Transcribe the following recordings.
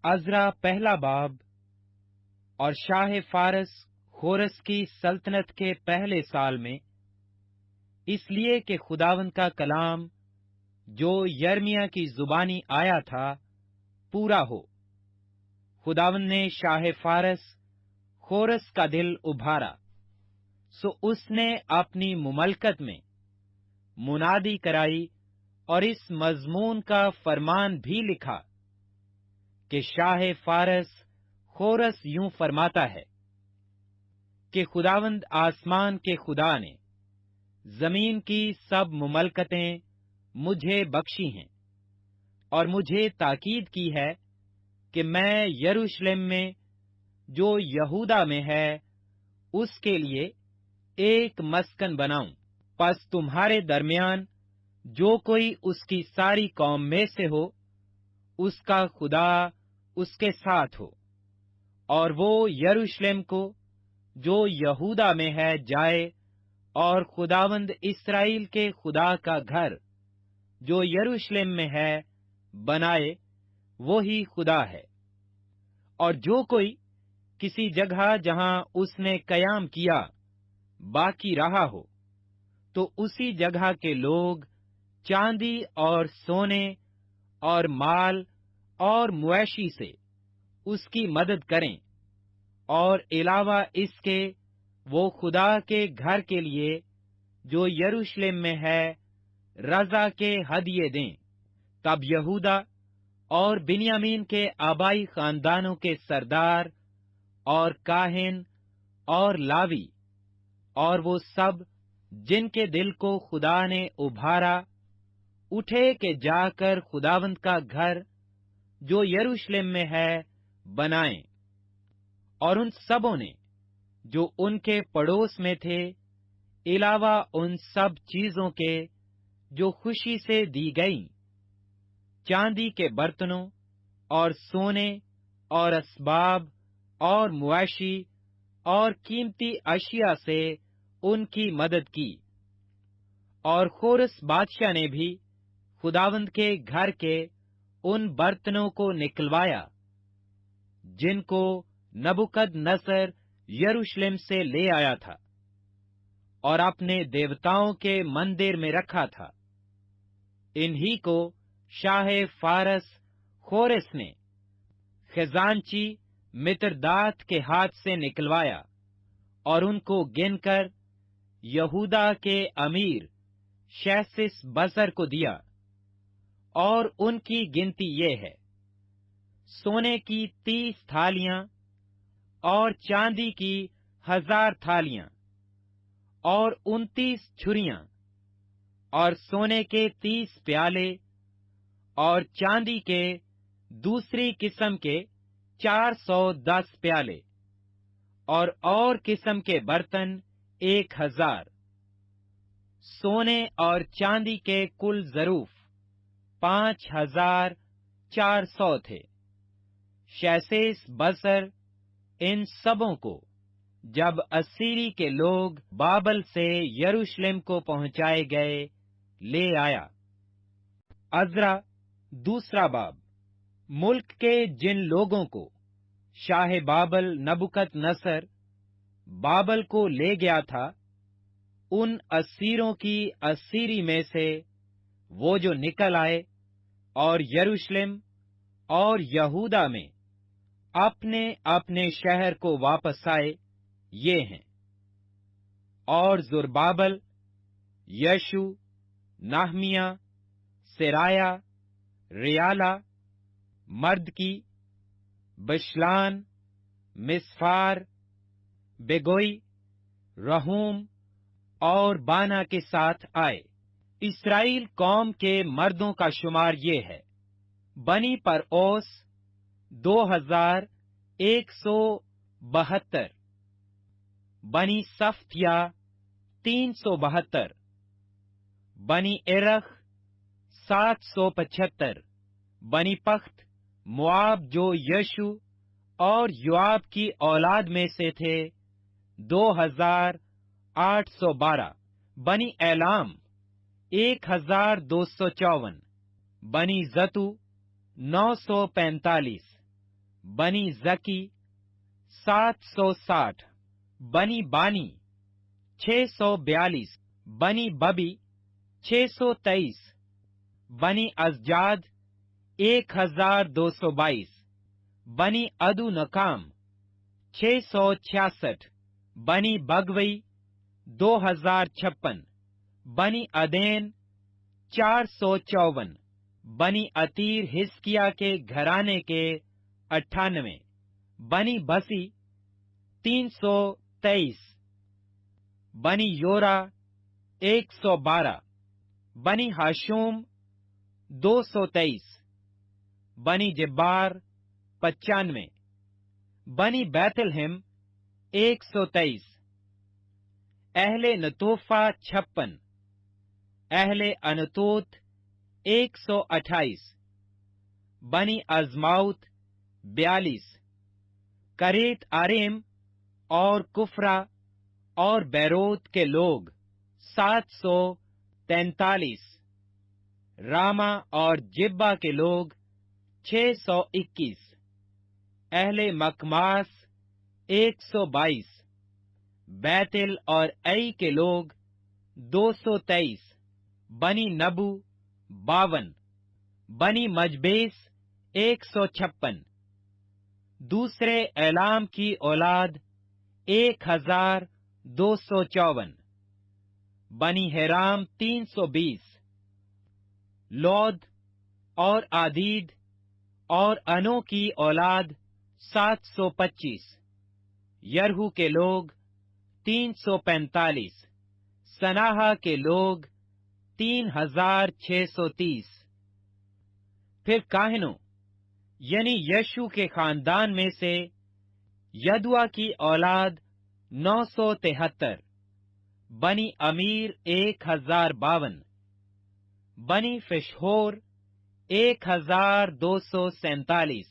عزرا پہلا باب۔ اور شاہ فارس خورس کی سلطنت کے پہلے سال میں، اس لیے کہ خداوند کا کلام جو یرمیا کی زبانی آیا تھا پورا ہو، خداوند نے شاہ فارس خورس کا دل ابھارا، سو اس نے اپنی مملکت میں منادی کرائی اور اس مضمون کا فرمان بھی لکھا کہ شاہ فارس خورس یوں فرماتا ہے کہ خداوند آسمان کے خدا نے زمین کی سب مملکتیں مجھے بخشی ہیں، اور مجھے تاکید کی ہے کہ میں یروشلم میں جو یہودا میں ہے اس کے لیے ایک مسکن بناؤں۔ پس تمہارے درمیان جو کوئی اس کی ساری قوم میں سے ہو، اس کا خدا اس کے ساتھ ہو، اور وہ یروشلم کو جو یہودا میں ہے جائے، اور خداوند اسرائیل کے خدا کا گھر جو یروشلم میں ہے بنائے، وہی خدا ہے۔ اور جو کوئی کسی جگہ جہاں اس نے قیام کیا باقی رہا ہو، تو اسی جگہ کے لوگ چاندی اور سونے اور مال اور مویشی سے اس کی مدد کریں، اور علاوہ اس کے وہ خدا کے گھر کے لیے جو یروشلم میں ہے رضا کے ہدیے دیں۔ تب یہودا اور بنیامین کے آبائی خاندانوں کے سردار اور کاہن اور لاوی اور وہ سب جن کے دل کو خدا نے ابھارا، اٹھے کہ جا کر خداوند کا گھر جو یروشلم میں ہے بنائیں۔ اور ان سبوں نے جو ان کے پڑوس میں تھے، علاوہ ان سب چیزوں کے جو خوشی سے دی گئیں، چاندی کے برتنوں اور سونے اور اسباب اور مویشی اور قیمتی اشیاء سے ان کی مدد کی۔ اور خورس بادشاہ نے بھی خداوند کے گھر کے ان برتنوں کو نکلوایا جن کو نبوکد نصر یروشلم سے لے آیا تھا، اور اپنے دیوتاؤں کے مندر میں رکھا تھا۔ انہی کو شاہ فارس خورس نے خزانچی متردات کے ہاتھ سے نکلوایا، اور ان کو گن کر یہودا کے امیر شیسس بصر کو دیا۔ اور ان کی گنتی یہ ہے: سونے کی 30 تھالیاں اور چاندی کی 1000 تھالیاں اور 29 چھریاں اور سونے کے 30 پیالے اور چاندی کے دوسری قسم کے 410 پیالے اور قسم کے برتن 1000۔ سونے اور چاندی کے کل ظروف 5400 تھے۔ شیسیس بصر ان سبوں کو جب اسیری کے لوگ بابل سے یروشلم کو پہنچائے گئے لے آیا۔ عزرا دوسرا باب۔ ملک کے جن لوگوں کو شاہ بابل نبوکد نصر بابل کو لے گیا تھا، ان اسیروں کی اسیری میں سے وہ جو نکل آئے اور یروشلم اور یہودا میں اپنے اپنے شہر کو واپس آئے، یہ ہیں: اور زربابل، یشو، نہمیہ، سرایا، ریالہ، مردکی، بشلان، مسفار، بگوئی، رہوم اور بانا کے ساتھ آئے۔ اسرائیل قوم کے مردوں کا شمار یہ ہے: بنی پر اوس 2172، بنی صفتیا 372، بنی ارخ 775، بنی پخت مواب جو یشو اور یواب کی اولاد میں سے تھے 2812، بنی اعلام 1254، بنی زتو 945، बनी जकी 760, बनी बानी 642, बनी बबी 623, बनी अजजाद 1222, बनी अदू नकाम 666, बनी बगवई 2056, बनी अदेन 454, बनी अतीर हिस्किया के घराने के 98, बनी बसी 323, बनी योरा 112, बनी हाशूम 223, बनी जिब्बार 95, बनी बैतलहम 123, अहले नतोफा 56, अहले अनतोत 128, बनी अजमाउत 42, करेत आरेम और कुफरा और बैरोत के लोग 743, रामा और जिब्बा के लोग 621, अहले मकमास 122, बैतिल और ऐ के लोग 223, बनी नबू 52, बनी मजबेस 156, दूसरे एलाम की औलाद 1254, बनी हेराम 320, लौद और आदीद और अनो की औलाद 725, यरहू के लोग 345, सनाहा के लोग 3630। फिर काहिनों यानी यशु के खानदान में से यदुआ की औलाद 973, बनी अमीर 1052, बनी फिशहोर 1247,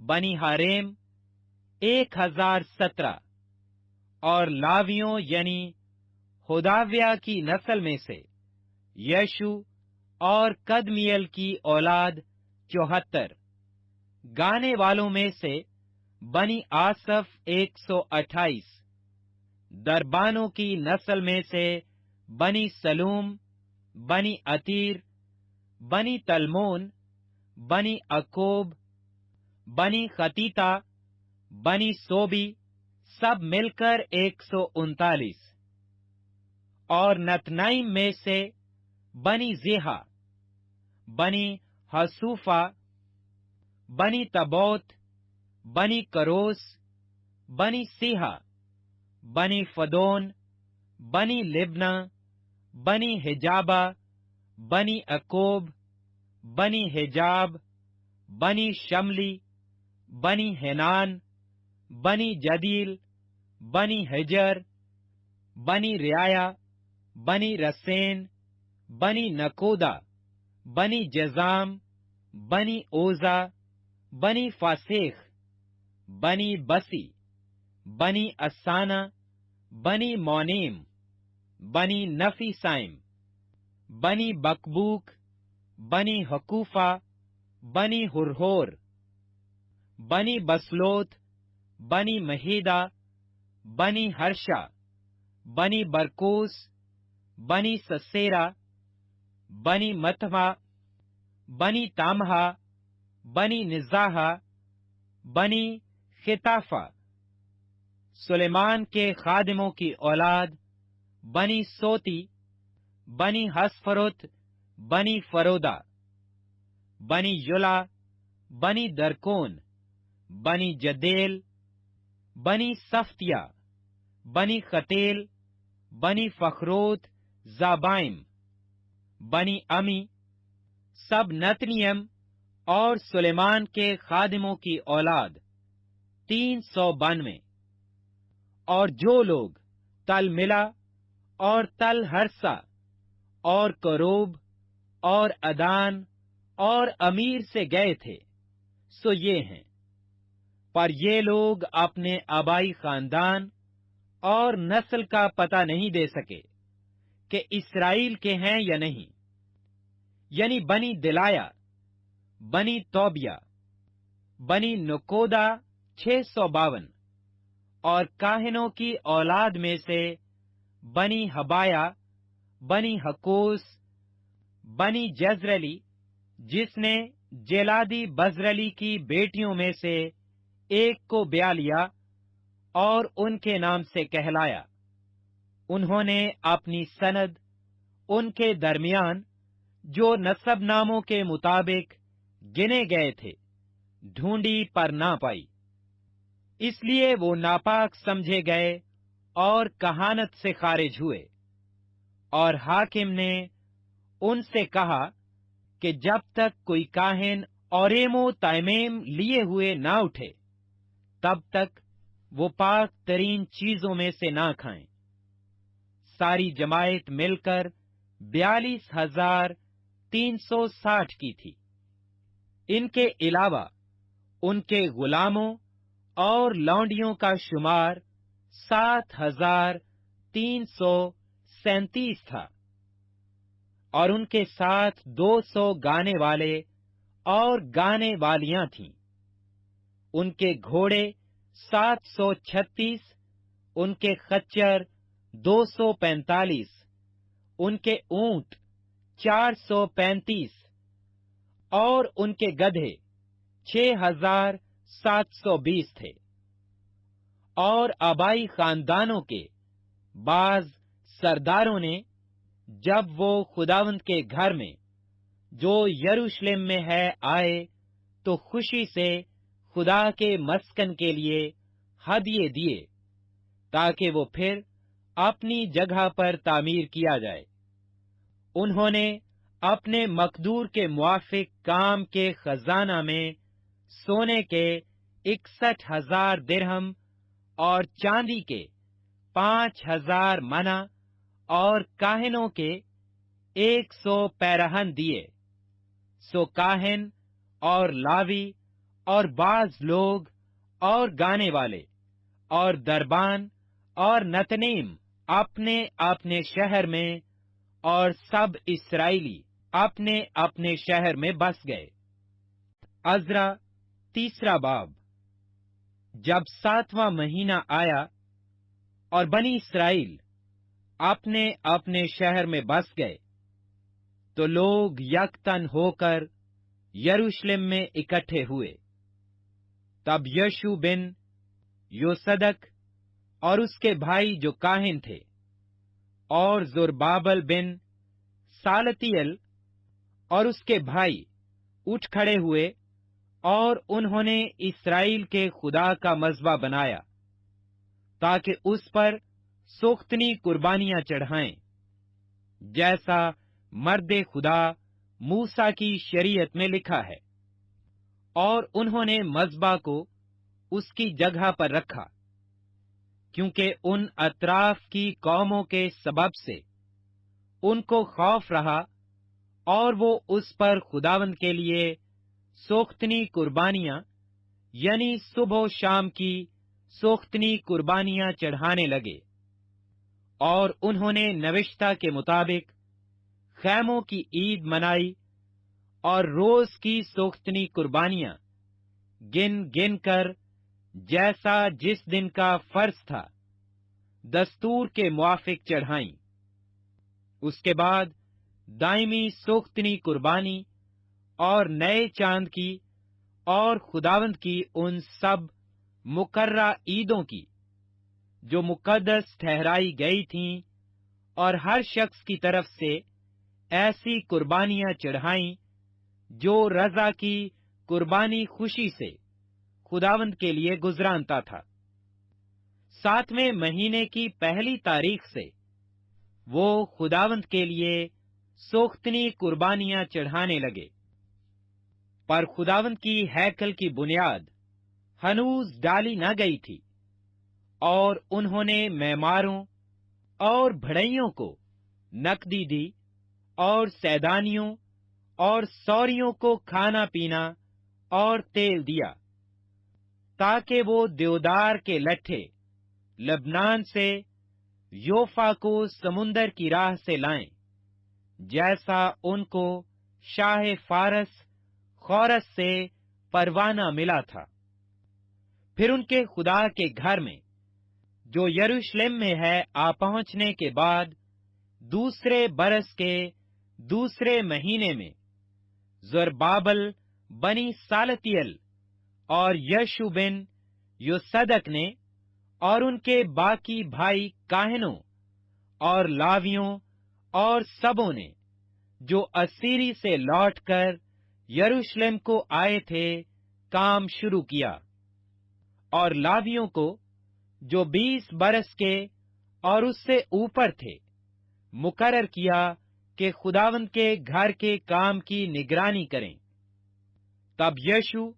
बनी हारेम 1017, और लावियों यानी होदाव्या की नस्ल में से यशु और कदमियल की औलाद 74, गाने वालों में से बनी आसफ 128, दरबानों की नस्ल में से बनी सलूम, बनी अतीर, बनी तलमोन, बनी अकोब, बनी खतीता, बनी सोबी, सब मिलकर 139, और नतनाइम में से बनी जेहा, बनी हसूफा, बनी तबोत, बनी करोस, बनी सीहा, बनी फदोन, बनी लिब्ना, बनी हिजाबा, बनी अकोब, बनी हिजाब, बनी शमली, बनी हेनान, बनी जदील, बनी हिजर, बनी रियाया, बनी रसेन, बनी नकोदा, बनी जजाम, बनी ओजा, बनी फासेख, बनी बसी, बनी असाना, बनी मोनेम, बनी नफीसाइम, बनी बकबूक, बनी हकूफा, बनी हुरहोर, बनी बसलोत, बनी महीदा, बनी हर्षा, बनी बरकोस, बनी ससेरा, बनी मतवा, बनी तामहा, बनी निजाहा, बनी खिताफा, सुलेमान के खादिमों की औलाद, बनी सोती, बनी हसफरुत, बनी फरोदा, बनी युला, बनी दरकोन, बनी जदेल, बनी सफ्तिया, बनी खतेल, बनी फखरोत, जाबाइम, बनी अमी, सब नतनियम और सुलेमान के खादिमों की औलाद 392, और जो लोग तल मिला और तल हरसा और करोब और अदान और अमीर से गए थे सो ये हैं, पर ये लोग अपने आबाई खानदान और नस्ल का पता नहीं दे सके कि इस्राएल के हैं या नहीं, यानी बनी दिलाया, बनी तौबिया, बनी नकोदा 652, और काहिनों की औलाद में से बनी हबाया, बनी हकोस, बनी जजरली, जिसने जेलादी बजरली की बेटियों में से एक को ब्याह लिया और उनके नाम से कहलाया। उन्होंने अपनी सनद उनके दरमियान जो नसब नामों के मुताबिक गिने गए थे ढूंढी पर ना पाई, इसलिए वो नापाक समझे गए और कहानत से खारिज हुए। और हाकिम ने उनसे कहा कि जब तक कोई काहिन औरेमो तैमेम लिए हुए ना उठे तब तक वो पाक तरीन चीजों में से ना खाएं। सारी जमायत मिलकर 42,360 की थी। इनके अलावा उनके गुलामों और लौंडियों का शुमार 7,337 था, और उनके साथ 200 गाने वाले और गाने वालियां थीं। उनके घोड़े 736, उनके खच्चर 245, उनके ऊंट 435 और उनके गधे 6,720 थे। और आबाई खानदानों के बाज सरदारों ने जब वो खुदावंद के घर में जो यरूशलेम में है आए तो खुशी से खुदा के मस्कन के लिए हदिये दिए ताकि वो फिर अपनी जगह पर तामीर किया जाए। उन्होंने अपने मकदूर के मुआफिक काम के खजाना में सोने के 61,000 दिरहम और चांदी के 5,000 मना और काहिनों के 100 पैरहन दिए। सो काहिन और लावी और बाज लोग और गाने वाले और दरबान और नतनीम अपने अपने शहर में और सब इस्राएली अपने अपने शहर में बस गए। अज़रा तीसरा बाब। जब 7वां महीना आया और बनी इस्राएल अपने अपने शहर में बस गए तो लोग यकतन होकर यरूशलेम में इकट्ठे हुए। तब यशू बिन योसदक और उसके भाई जो काहिन थे और जुरबाबल बिन सालतियल और उसके भाई उठ खड़े हुए और उन्होंने इस्राएल के खुदा का मज़बा बनाया ताकि उस पर सोख्तनी कुर्बानियां चढ़ाएं, जैसा मर्दे खुदा मूसा की शरीयत में लिखा है। और उन्होंने मज़बा को उसकी जगह पर रखा, क्योंकि उन अतराफ की कौमों के सबब से उनको खौफ रहा और वो उस पर खुदावंद के लिए सोख्तनी कुर्बानियां यानी सुबह शाम की सोख्तनी कुर्बानियां चढ़ाने लगे। और उन्होंने नविश्ता के मुताबिक खैमों की ईद मनाई और रोज की सोख्तनी कुर्बानियां गिन गिन कर जैसा जिस दिन का फर्ज था दस्तूर के मुआफिक चढ़ाई। उसके बाद दायमी सोख्तनी कुर्बानी और नए चांद की और खुदावंद की उन सब मुकर्रा ईदों की जो मुकद्दस ठहराई गई थीं, और हर शख्स की तरफ से ऐसी कुर्बानियां चढ़ाई जो रजा की कुर्बानी खुशी से खुदावंद के लिए गुजरानता था। 7वें महीने की पहली तारीख से वो खुदावंद के लिए सोख्तनी कुर्बानियां चढ़ाने लगे। पर खुदावंद की हैकल की बुनियाद हनूज डाली न गई थी, और उन्होंने मैमारों और भड़ैयों को नकदी दी और सैदानियों और सौरियों को खाना पीना और तेल दिया, ताकि वो देवदार के लट्ठे लबनान से योफा को समुंदर की राह से लाएं, जैसा उनको शाह फारस खौरस से परवाना मिला था। फिर उनके खुदा के घर में जो यरूशलेम में है आ पहुंचने के बाद दूसरे बरस के दूसरे महीने में ज़रुब्बाबेल बनी सालतियेल और यशू बिन योसदक ने और उनके बाकी भाई काहनों और लावियों और सबों ने जो असीरी से लौटकर यरूशलेम को आए थे काम शुरू किया, और लावियों को जो 20 बरस के और उससे ऊपर थे मुकर्रर किया कि खुदावंद के घर के काम की निगरानी करें। तब यशू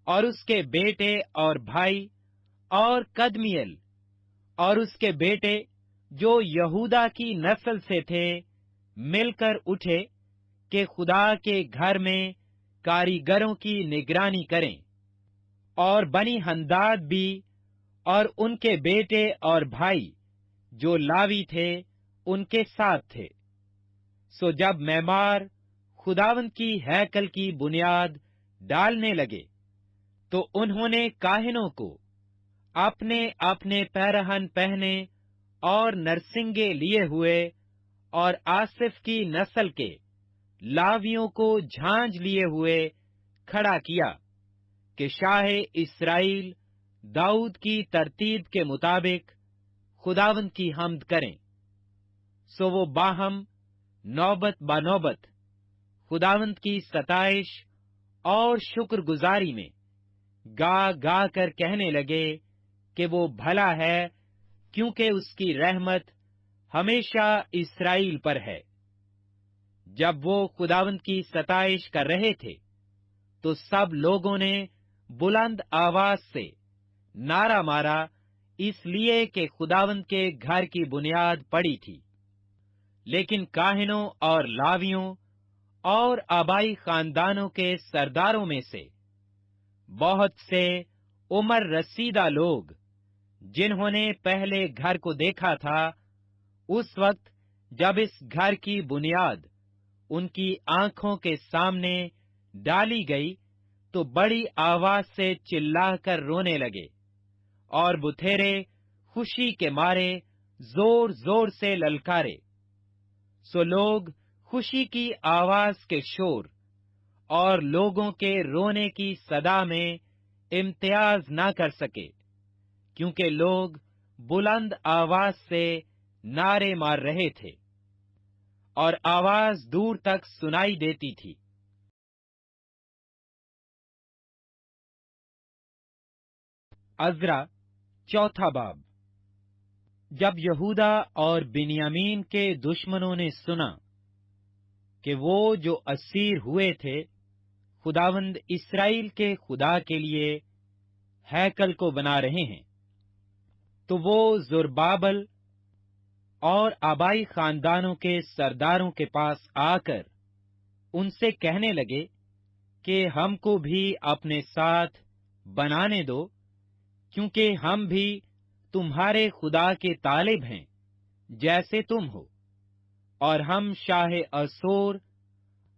और उसके बेटे और भाई और कदमिएल और उसके बेटे जो यहूदा की नस्ल से थे मिलकर उठे कि खुदा के घर में कारीगरों की निगरानी करें। और बनी हंदाद भी और उनके बेटे और भाई जो लावी थे उनके साथ थे। सो जब मैमार खुदावंद की हैकल की बुनियाद डालने लगे तो उन्होंने काहिनों को अपने अपने पैरहन पहने और नरसिंगे लिए हुए और आसिफ की नस्ल के लावियों को झांझ लिए हुए खड़ा किया कि शाह इस्राएल दाऊद की तरतीब के मुताबिक खुदावंद की हम्द करें। सो वो बाहम नौबत बनौबत खुदावंद की सताइश और शुक्रगुजारी में गा गा कर कहने लगे कि वो भला है, क्योंकि उसकी रहमत हमेशा इस्राएल पर है। जब वो खुदावंद की सताइश कर रहे थे तो सब लोगों ने बुलंद आवाज से नारा मारा, इसलिए कि खुदावंद के घर की बुनियाद पड़ी थी। लेकिन काहिनों और लावियों और आबाई खानदानों के सरदारों में से बहुत से उम्र रसीदा लोग जिन्होंने पहले घर को देखा था, उस वक्त जब इस घर की बुनियाद उनकी आंखों के सामने डाली गई तो बड़ी आवाज से चिल्लाकर रोने लगे और बुथेरे खुशी के मारे जोर जोर से ललकारे। सो लोग खुशी की आवाज के शोर और लोगों के रोने की सदा में इम्तियाज न कर सके, क्योंकि लोग बुलंद आवाज से नारे मार रहे थे और आवाज दूर तक सुनाई देती थी। अज़रा चौथा बाब। जब यहूदा और बिन्यामीन के दुश्मनों ने सुना कि वो जो असीर हुए थे खुदावंद इस्राएल के खुदा के लिए हैकल को बना रहे हैं, तो वो ज़रुब्बाबेल और आबाई खानदानों के सरदारों के पास आकर उनसे कहने लगे कि हमको भी अपने साथ बनाने दो, क्योंकि हम भी तुम्हारे खुदा के तालिब हैं जैसे तुम हो, और हम शाह असोर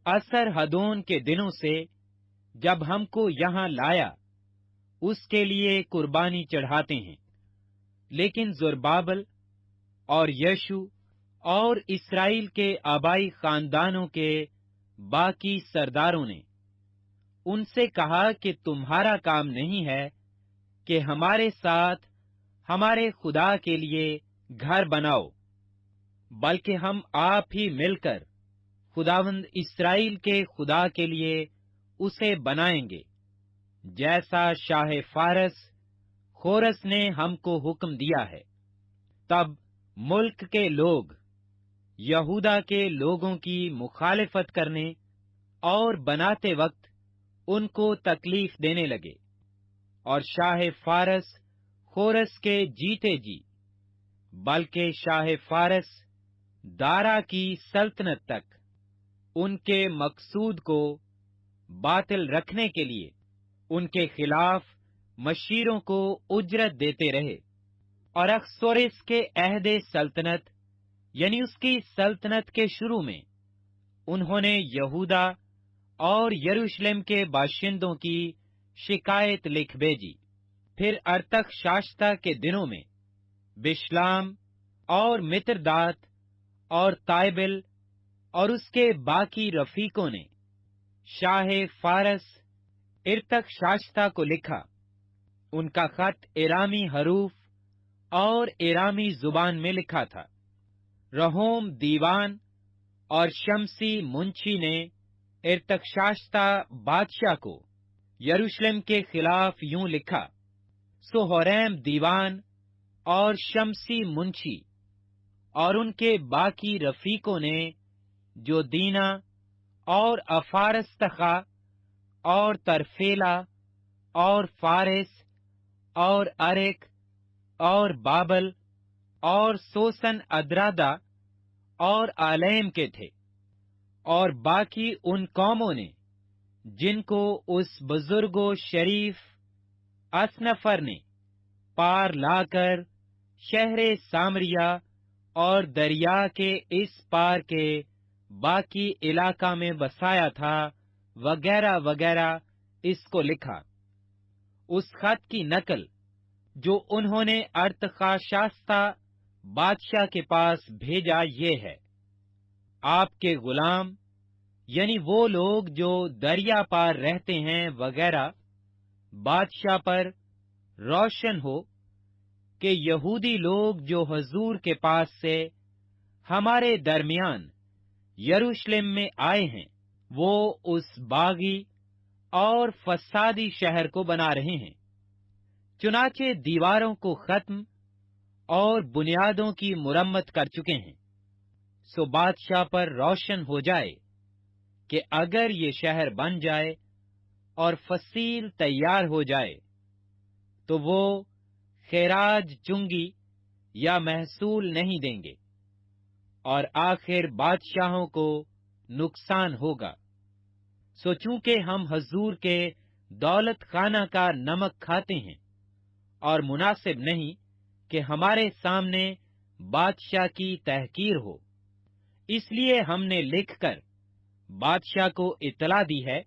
असरहदोन के दिनों से जब हमको यहाँ लाया उसके लिए कुर्बानी चढ़ाते हैं। लेकिन ज़रुब्बाबेल और यशू और इस्राएल के आबाई खानदानों के बाकी सरदारों ने उनसे कहा कि तुम्हारा काम नहीं है कि हमारे साथ हमारे खुदा के लिए घर बनाओ, बल्कि हम आप ही मिलकर खुदावंद इस्राएल के खुदा के लिए उसे बनाएंगे, जैसा शाह फारस खोरस ने हमको हुक्म दिया है। तब मुल्क के लोग यहूदा के लोगों की मुखालिफत करने और बनाते वक्त उनको तकलीफ देने लगे, और शाह फारस खोरस के जीते जी, बल्कि शाह फारस दारा की सल्तनत तक उनके मकसूद को बातिल रखने के लिए उनके खिलाफ मशीरों को उजरत देते रहे। और अक्सोरिस के अहदे सल्तनत यानी उसकी सल्तनत के शुरू में उन्होंने यहूदा और यरूशलेम के बाशिंदों की शिकायत लिख भेजी। फिर अर्तखशास्ता के दिनों में बिशलाम और मित्रदात और ताइबिल और उसके बाकी रफीकों ने शाह फारस इर्तखशास्ता को लिखा। उनका खत इरामी हरूफ और इरामी जुबान में लिखा था। रहोम दीवान और शमसी मुंशी ने इर्तखशास्ता बादशाह को यरूशलेम के खिलाफ यूं लिखा। सो होरेम दीवान और शमसी मुंशी और उनके बाकी रफीकों ने जो दीना और अफारस्तखा और तरफेला और फारिस और अरेक और बाबल और सोसन अदरादा और आलैम के थे, और बाकी उन कौमों ने जिनको उस बुजुर्गो शरीफ असनफर ने पार लाकर शहरे सामरिया और दरिया के इस पार के बाकी इलाका में बसाया था, वगैरह वगैरह, इसको लिखा। उस खत की नकल जो उन्होंने अर्तखशास्ता बादशाह के पास भेजा ये है। आपके गुलाम यानी वो लोग जो दरिया पार रहते हैं वगैरह, बादशाह पर रोशन हो कि यहूदी लोग जो हजूर के पास से हमारे दरमियान यरूशलेम में आए हैं, वो उस बागी और फसादी शहर को बना रहे हैं। चुनाचे दीवारों को खत्म और बुनियादों की मुरम्मत कर चुके हैं। सो बादशाह पर रोशन हो जाए कि अगर ये शहर बन जाए और फसील तैयार हो जाए तो वो खैराज चुंगी या महसूल नहीं देंगे, और आखिर बादशाहों को नुकसान होगा। सो चूंकि हम हजूर के दौलत खाना का नमक खाते हैं और मुनासिब नहीं कि हमारे सामने बादशाह की तहकीर हो, इसलिए हमने लिखकर बादशाह को इतला दी है,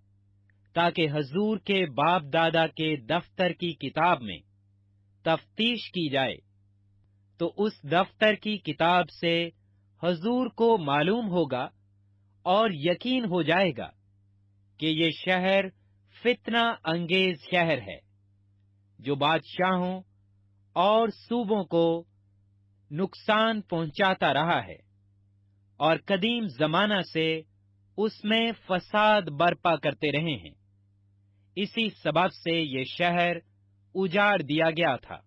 ताकि हजूर के बाप दादा के दफ्तर की किताब में तफ्तीश की जाए, तो उस दफ्तर की किताब से हजूर को मालूम होगा और यकीन हो जाएगा कि ये शहर फितना अंगेज शहर है, जो बादशाहों और सूबों को नुकसान पहुंचाता रहा है, और कदीम जमाना से उसमें फसाद बर्पा करते रहे हैं। इसी सबब से ये शहर उजाड़ दिया गया था,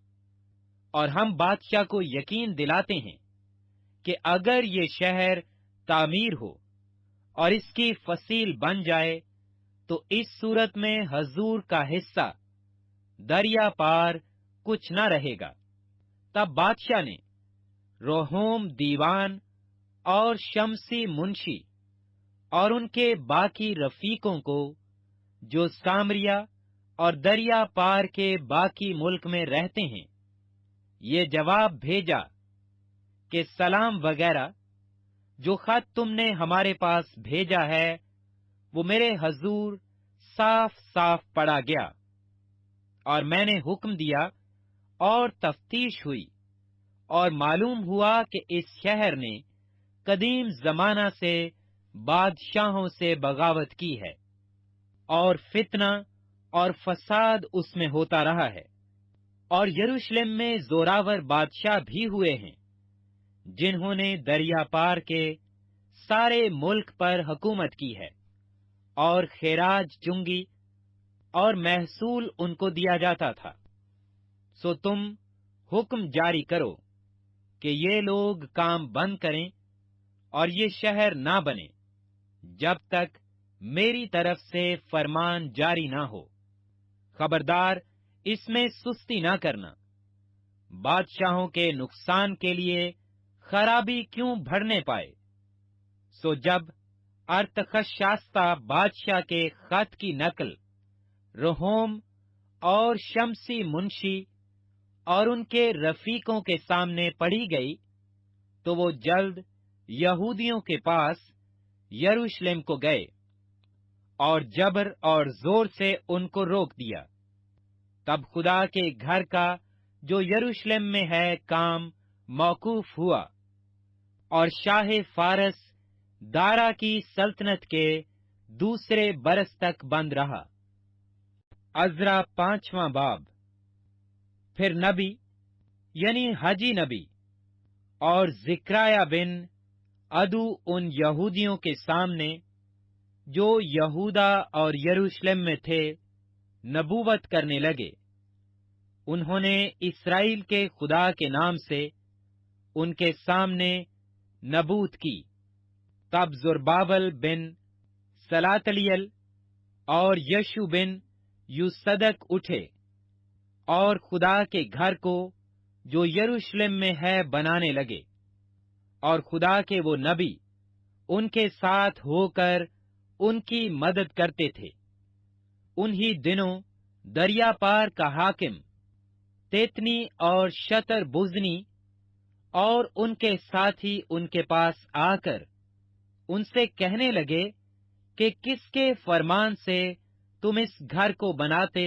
और हम बादशाह को यकीन दिलाते हैं कि अगर ये शहर तामीर हो और इसकी फसील बन जाए, तो इस सूरत में हजूर का हिस्सा दरिया पार कुछ न रहेगा। तब बादशाह ने रोहोम दीवान और शमसी मुंशी और उनके बाकी रफीकों को जो सामरिया और दरिया पार के बाकी मुल्क में रहते हैं, ये जवाब भेजा कि सलाम वगैरह जो खत तुमने हमारे पास भेजा है, वो मेरे हजूर साफ साफ पढ़ा गया, और मैंने हुक्म दिया और तफ्तीश हुई, और मालूम हुआ कि इस शहर ने कदीम जमाना से बादशाहों से बगावत की है, और फितना और फसाद उसमें होता रहा है। और यरूशलेम में जोरावर बादशाह भी हुए हैं, जिन्होंने दरिया पार के सारे मुल्क पर हुकूमत की है, और खैराज चुंगी और महसूल उनको दिया जाता था। सो तुम हुक्म जारी करो कि ये लोग काम बंद करें और ये शहर ना बने, जब तक मेरी तरफ से फरमान जारी ना हो। खबरदार, इसमें सुस्ती ना करना। बादशाहों के नुकसान के लिए खराबी क्यों बढ़ने पाए। सो जब अर्तखशास्ता बादशाह के खत की नकल रोहोम और शमसी मुंशी और उनके रफीकों के सामने पढ़ी गई, तो वो जल्द यहूदियों के पास यरूशलेम को गए और जबर और जोर से उनको रोक दिया। तब खुदा के घर का जो यरूशलेम में है काम मौकूफ हुआ और शाह फारस दारा की सल्तनत के दूसरे बरस तक बंद रहा। अज़रा 5वां बाब। फिर नबी यानी हाजी नबी और जिक्राया बिन अदू उन यहूदियों के सामने जो यहूदा और यरूशलेम में थे नबूवत करने लगे। उन्होंने इस्राएल के खुदा के नाम से उनके सामने नबूत की। तब जुरबाबल बिन सलातलियल और यशु बिन यूसदक उठे और खुदा के घर को जो यरूशलेम में है बनाने लगे, और खुदा के वो नबी उनके साथ होकर उनकी मदद करते थे। उन्हीं दिनों दरिया पार का हाकिम तेतनी और शतर बुजनी और उनके साथी उनके पास आकर उनसे कहने लगे कि किसके फरमान से तुम इस घर को बनाते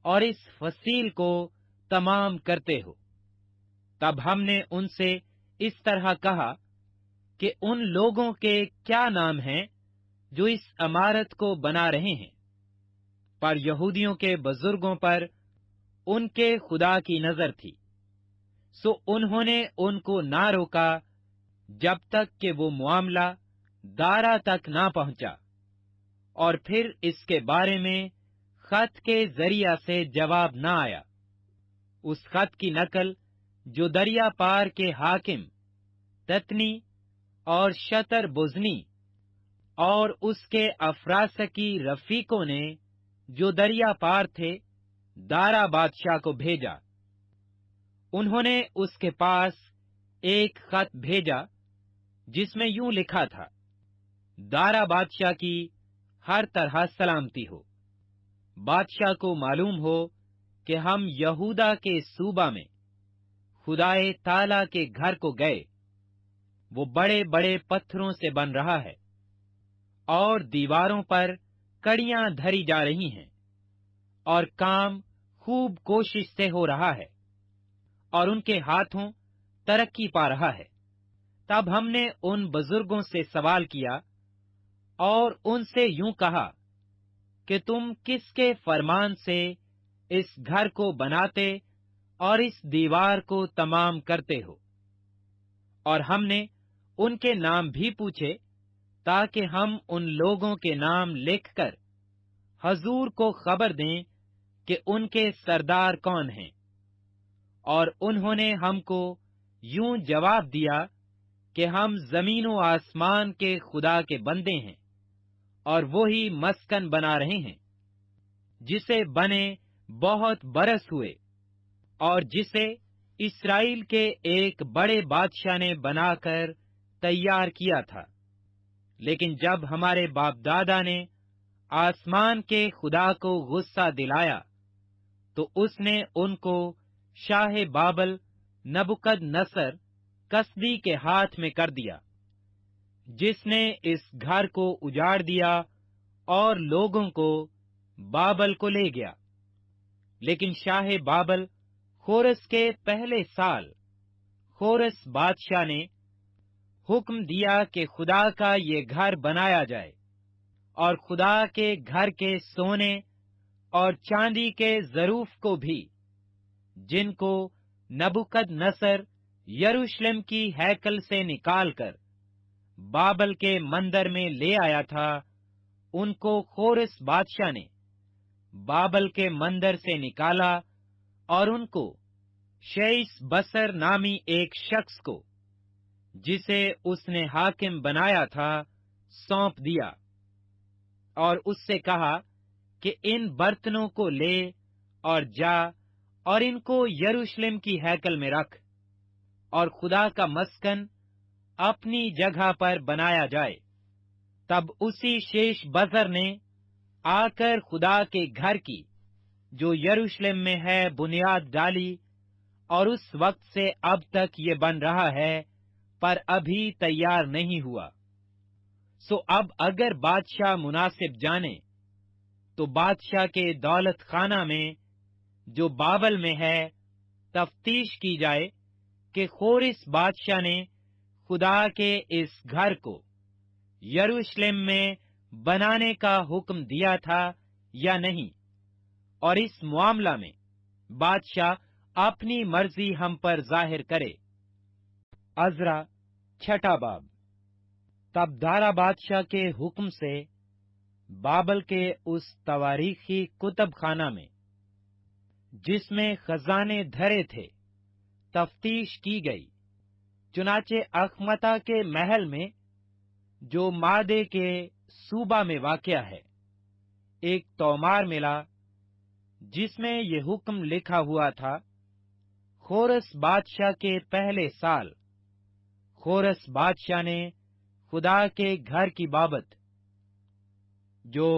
और इस फसील को तमाम करते हो। तब हमने उनसे इस तरह कहा कि उन लोगों के क्या नाम हैं जो इस इमारत को बना रहे हैं। पर यहूदियों के बुजुर्गों पर उनके खुदा की नजर थी, सो उन्होंने उनको ना रोका जब तक कि वो मामला दारा तक ना पहुंचा। और फिर इसके बारे में खत के जरिया से जवाब ना आया। उस खत की नकल जो दरिया पार के हाकिम ततनी और शतर बुजनी और उसके अफरासकी रफीकों ने जो दरिया पार थे दारा बादशाह को भेजा। उन्होंने उसके पास एक खत भेजा जिसमें यूं लिखा था, दारा बादशाह की हर तरह सलामती हो। बादशाह को मालूम हो कि हम यहूदा के सूबा में खुदाए ताला के घर को गए। वो बड़े बड़े पत्थरों से बन रहा है और दीवारों पर कड़ियां धरी जा रही हैं और काम खूब कोशिश से हो रहा है और उनके हाथों तरक्की पा रहा है। तब हमने उन बुजुर्गों से सवाल किया और उनसे यूं कहा कि तुम किसके फरमान से इस घर को बनाते और इस दीवार को तमाम करते हो। और हमने उनके नाम भी पूछे ताकि हम उन लोगों के नाम लिखकर हजूर को खबर दें कि उनके सरदार कौन हैं। और उन्होंने हमको यूं जवाब दिया कि हम जमीन व आसमान के खुदा के बंदे हैं और वो ही मस्कन बना रहे हैं, जिसे बने बहुत बरस हुए और जिसे इस्राएल के एक बड़े बादशाह ने बनाकर तैयार किया था। लेकिन जब हमारे बाप दादा ने आसमान के खुदा को गुस्सा दिलाया तो उसने उनको शाह बाबल नबुकदनसर कसदी के हाथ में कर दिया, जिसने इस घर को उजाड़ दिया और लोगों को बाबल को ले गया। लेकिन शाह बाबल खोरस के पहले साल खोरस बादशाह ने हुक्म दिया कि खुदा का ये घर बनाया जाए और खुदा के घर के सोने और चांदी के जरूफ को भी, जिनको नबुकदनसर यरूशलेम की हैकल से निकालकर बाबल के मंदिर में ले आया था, उनको खोरस बादशाह ने बाबल के मंदिर से निकाला और उनको शेइस बसर नामी एक शख्स को, जिसे उसने हाकिम बनाया था, सौंप दिया और उससे कहा कि इन बर्तनों को ले और जा और इनको यरूशलेम की हैकल में रख और खुदा का मस्कन अपनी जगह पर बनाया जाए। तब उसी शेष बजर ने आकर खुदा के घर की जो यरूशलेम में है बुनियाद डाली और उस वक्त से अब तक ये बन रहा है, पर अभी तैयार नहीं हुआ। सो अब अगर बादशाह मुनासिब जाने तो बादशाह के दौलत खाना में जो बाबल में है तफ्तीश की जाए कि खोरिस बादशाह ने खुदा के इस घर को यरूशलेम में बनाने का हुक्म दिया था या नहीं, और इस मामला में बादशाह अपनी मर्जी हम पर जाहिर करे। अज़रा छठा बाब। तब दारा बादशाह के हुक्म से बाबल के उस तवारीखी कुतब खाना में जिसमें खजाने धरे थे तफ्तीश की गई। चुनाचे अखमता के महल में जो मादे के सूबा में वाक़या है, एक तोमार मिला जिसमें ये हुक्म लिखा हुआ था, खोरस बादशाह के पहले साल खोरस बादशाह ने खुदा के घर की बाबत जो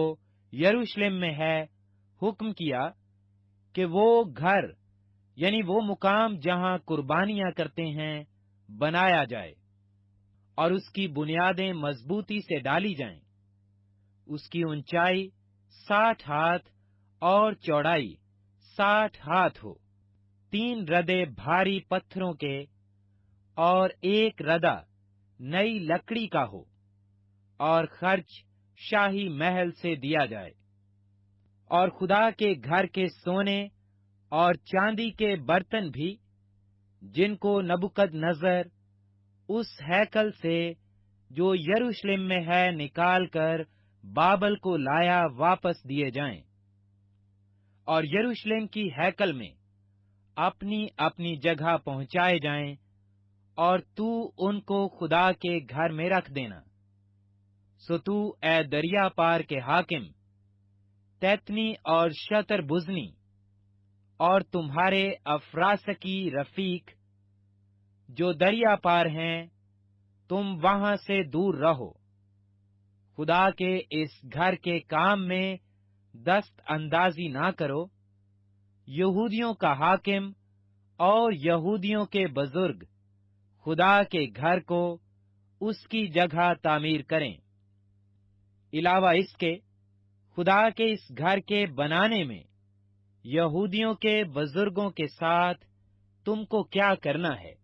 यरूशलेम में है हुक्म किया कि वो घर यानी वो मुकाम जहां कुर्बानियां करते हैं बनाया जाए और उसकी बुनियादें मजबूती से डाली जाएं। उसकी ऊंचाई 60 हाथ और चौड़ाई 60 हाथ हो। 3 रदे भारी पत्थरों के और 1 रदा नई लकड़ी का हो, और खर्च शाही महल से दिया जाए। और खुदा के घर के सोने और चांदी के बर्तन भी जिनको नबूकदनेस्सर उस हैकल से जो यरूशलेम में है निकाल कर बाबल को लाया वापस दिए जाएं, और यरूशलेम की हैकल में अपनी अपनी जगह पहुंचाए जाएं, और तू उनको खुदा के घर में रख देना। सो तू ए दरिया पार के हाकिम तैतनी और शतर बुजनी और तुम्हारे अफरासकी रफीक जो दरिया पार हैं, तुम वहां से दूर रहो। खुदा के इस घर के काम में दस्त अंदाजी ना करो। यहूदियों का हाकिम और यहूदियों के बुजुर्ग खुदा के घर को उसकी जगह तामीर करें। इलावा इसके खुदा के इस घर के बनाने में यहूदियों के बुजुर्गों के साथ तुमको क्या करना है,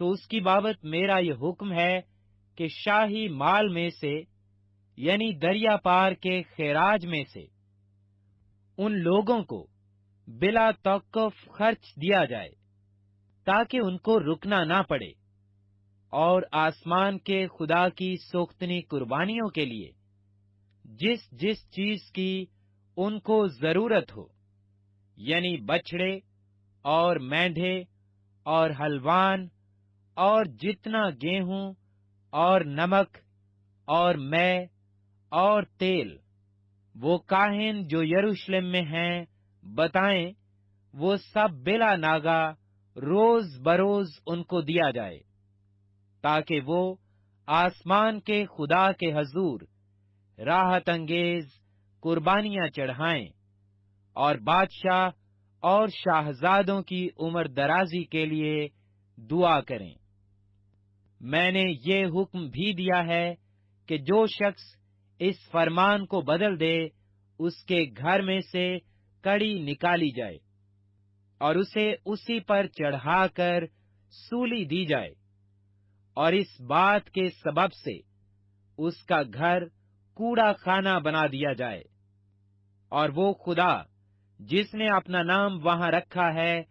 सो उसकी बाबत मेरा यह हुक्म है कि शाही माल में से यानी दरिया पार के खैराज में से उन लोगों को बिला तौक़ुफ़ खर्च दिया जाए, ताकि उनको रुकना ना पड़े, और आसमान के खुदा की सोख्तनी कुर्बानियों के लिए जिस जिस चीज की उनको जरूरत हो, यानी बछड़े और मेंढे और हलवान और जितना गेहूं और नमक और मै और तेल, वो काहिन जो यरूशलेम में हैं बताएं, वो सब बिला नागा रोज बरोज उनको दिया जाए, ताकि वो आसमान के खुदा के हजूर राहत अंगेज कुर्बानियां चढ़ाएं और बादशाह और शाहजादों की उम्र दराजी के लिए दुआ करें। मैंने ये हुक्म भी दिया है कि जो शख्स इस फरमान को बदल दे, उसके घर में से कड़ी निकाली जाए और उसे उसी पर चढ़ाकर सूली दी जाए, और इस बात के सबब से उसका घर कूड़ा खाना बना दिया जाए। और वो खुदा जिसने अपना नाम वहां रखा है,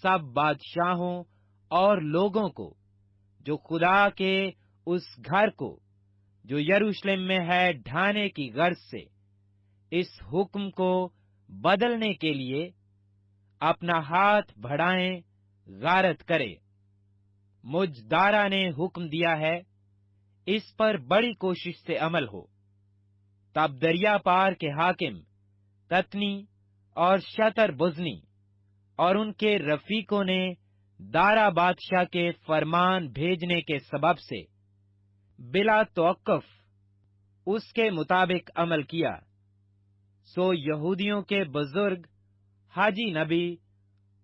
सब बादशाहों और लोगों को जो खुदा के उस घर को जो यरूशलेम में है ढाने की गर्ज से इस हुक्म को बदलने के लिए अपना हाथ बढ़ाएं, गारत करे। मुझ दारा ने हुक्म दिया है, इस पर बड़ी कोशिश से अमल हो। तब दरिया पार के हाकिम ततनी और शतर बुजनी और उनके रफीकों ने दारा बादशाह के फरमान भेजने के सबब से बिला तौक़ुफ़ उसके मुताबिक अमल किया। सो यहूदियों के बुजुर्ग हाजी नबी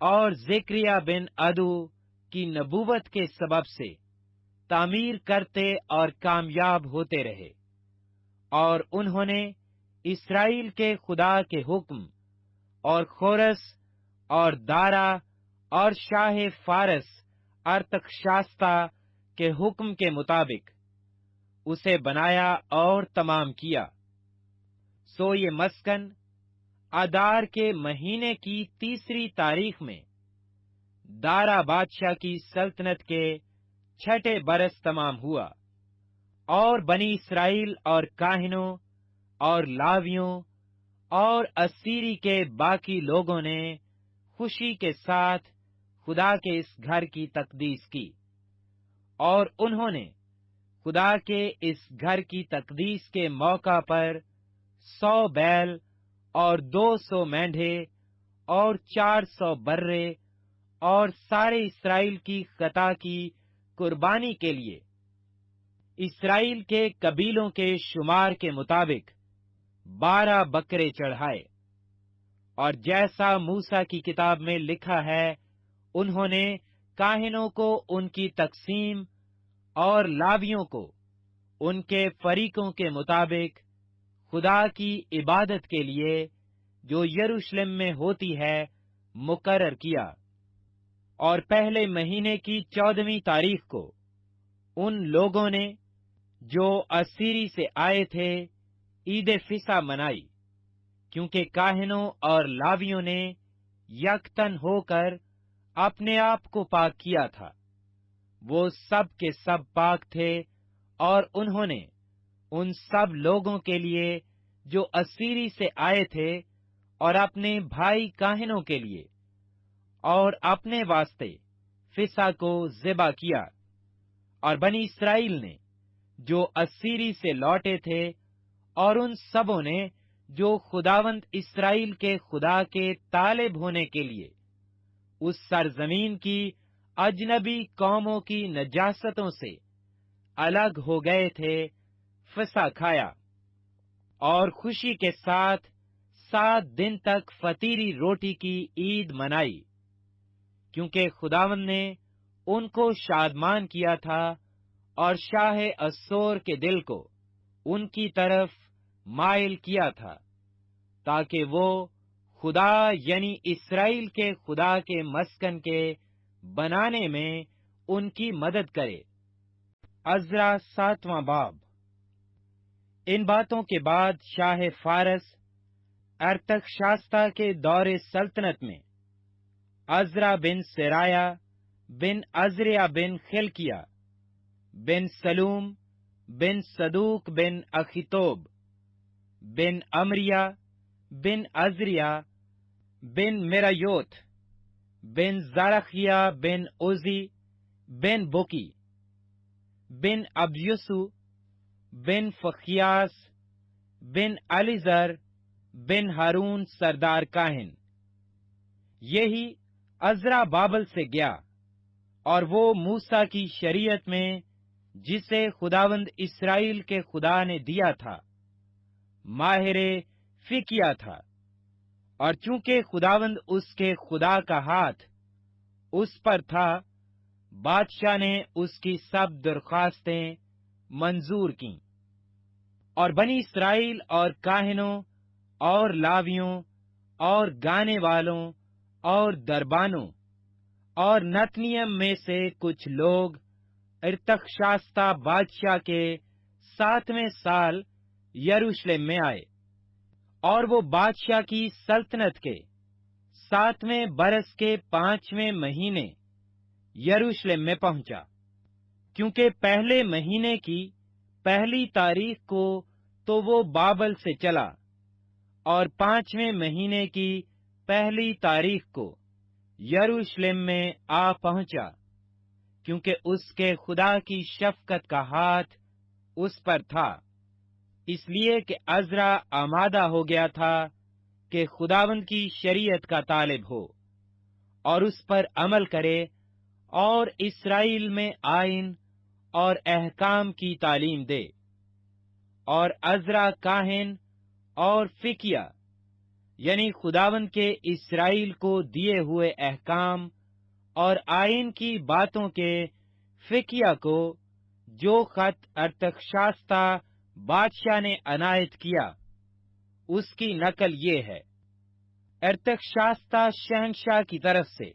और ज़िक्रिया बिन अदू की नबूवत के सबब से तामीर करते और कामयाब होते रहे, और उन्होंने इस्राएल के खुदा के हुक्म और खोरस اور دارا اور شاہ فارس ارتخشاستہ کے حکم کے مطابق اسے بنایا اور تمام کیا۔ سو یہ مسکن آدار کے مہینے کی 3 تاریخ میں دارا بادشاہ کی سلطنت کے 6 برس تمام ہوا، اور بنی اسرائیل اور کاہنوں اور لاویوں اور اسیری کے باقی لوگوں نے خوشی کے ساتھ خدا کے اس گھر کی تقدیس کی، اور انہوں نے خدا کے اس گھر کی تقدیس کے موقع پر 100 بیل اور 200 مینڈھے اور 400 برے اور سارے اسرائیل کی خطا کی قربانی کے لیے اسرائیل کے قبیلوں کے شمار کے مطابق 12 بکرے چڑھائے۔ اور جیسا موسیٰ کی کتاب میں لکھا ہے، انہوں نے کاہنوں کو ان کی تقسیم اور لاویوں کو ان کے فریقوں کے مطابق خدا کی عبادت کے لیے جو یروشلم میں ہوتی ہے مقرر کیا۔ اور پہلے مہینے کی 14ویں تاریخ کو ان لوگوں نے جو اسیری سے آئے تھے عید فصح منائی، کیونکہ کاہنوں اور لاویوں نے یکتن ہو کر اپنے آپ کو پاک کیا تھا۔ وہ سب کے سب پاک تھے، اور انہوں نے ان سب لوگوں کے لیے جو اسیری سے آئے تھے اور اپنے بھائی کاہنوں کے لیے اور اپنے واسطے فصح کو ذبح کیا۔ اور بنی اسرائیل نے جو اسیری سے لوٹے تھے اور ان سبوں نے جو خداوند اسرائیل کے خدا کے طالب ہونے کے لیے اس سرزمین کی اجنبی قوموں کی نجاستوں سے الگ ہو گئے تھے، فصح کھایا، اور خوشی کے ساتھ 7 دن تک فطیری روٹی کی عید منائی، کیونکہ خداوند نے ان کو شادمان کیا تھا اور شاہ اسور کے دل کو ان کی طرف مائل کیا تھا، تاکہ وہ خدا یعنی اسرائیل کے خدا کے مسکن کے بنانے میں ان کی مدد کرے۔ عزرا 7واں باب۔ ان باتوں کے بعد شاہ فارس ارتخشاستہ کے دور سلطنت میں عزرا بن سرایا بن عزریا بن خلقیہ بن سلوم بن صدوق بن اخیتوب بن امریہ بن عزریا بن میرایوت بن زرخیہ بن عزی بن بکی بن ابیسو بن فخیاس بن علیزر بن ہارون سردار کاہن، یہی عزرا بابل سے گیا، اور وہ موسیٰ کی شریعت میں جسے خداوند اسرائیل کے خدا نے دیا تھا ماہر فقیہ تھا۔ اور چونکہ خداوند اس کے خدا کا ہاتھ اس پر تھا، بادشاہ نے اس کی سب درخواستیں منظور کیں۔ اور بنی اسرائیل اور کاہنوں اور لاویوں اور گانے والوں اور دربانوں اور نتنیم میں سے کچھ لوگ ارتخشاستہ بادشاہ کے 7ویں سال یروشلم میں آئے، اور وہ بادشاہ کی سلطنت کے 7ویں برس کے 5ویں مہینے یروشلم میں پہنچا، کیونکہ پہلے مہینے کی پہلی تاریخ کو تو وہ بابل سے چلا، اور 5ویں مہینے کی پہلی تاریخ کو یروشلم میں آ پہنچا، کیونکہ اس کے خدا کی شفقت کا ہاتھ اس پر تھا، اس لیے کہ عزرا آمادہ ہو گیا تھا کہ خداوند کی شریعت کا طالب ہو اور اس پر عمل کرے اور اسرائیل میں آئین اور احکام کی تعلیم دے۔ اور عزرا کاہن اور فقیہ یعنی خداوند کے اسرائیل کو دیے ہوئے احکام اور آئین کی باتوں کے فقیہ کو جو خط ارتخشاستہ بادشاہ نے عنایت کیا، اس کی نقل یہ ہے۔ अर्तक्षास्ता शहंशाह की तरफ से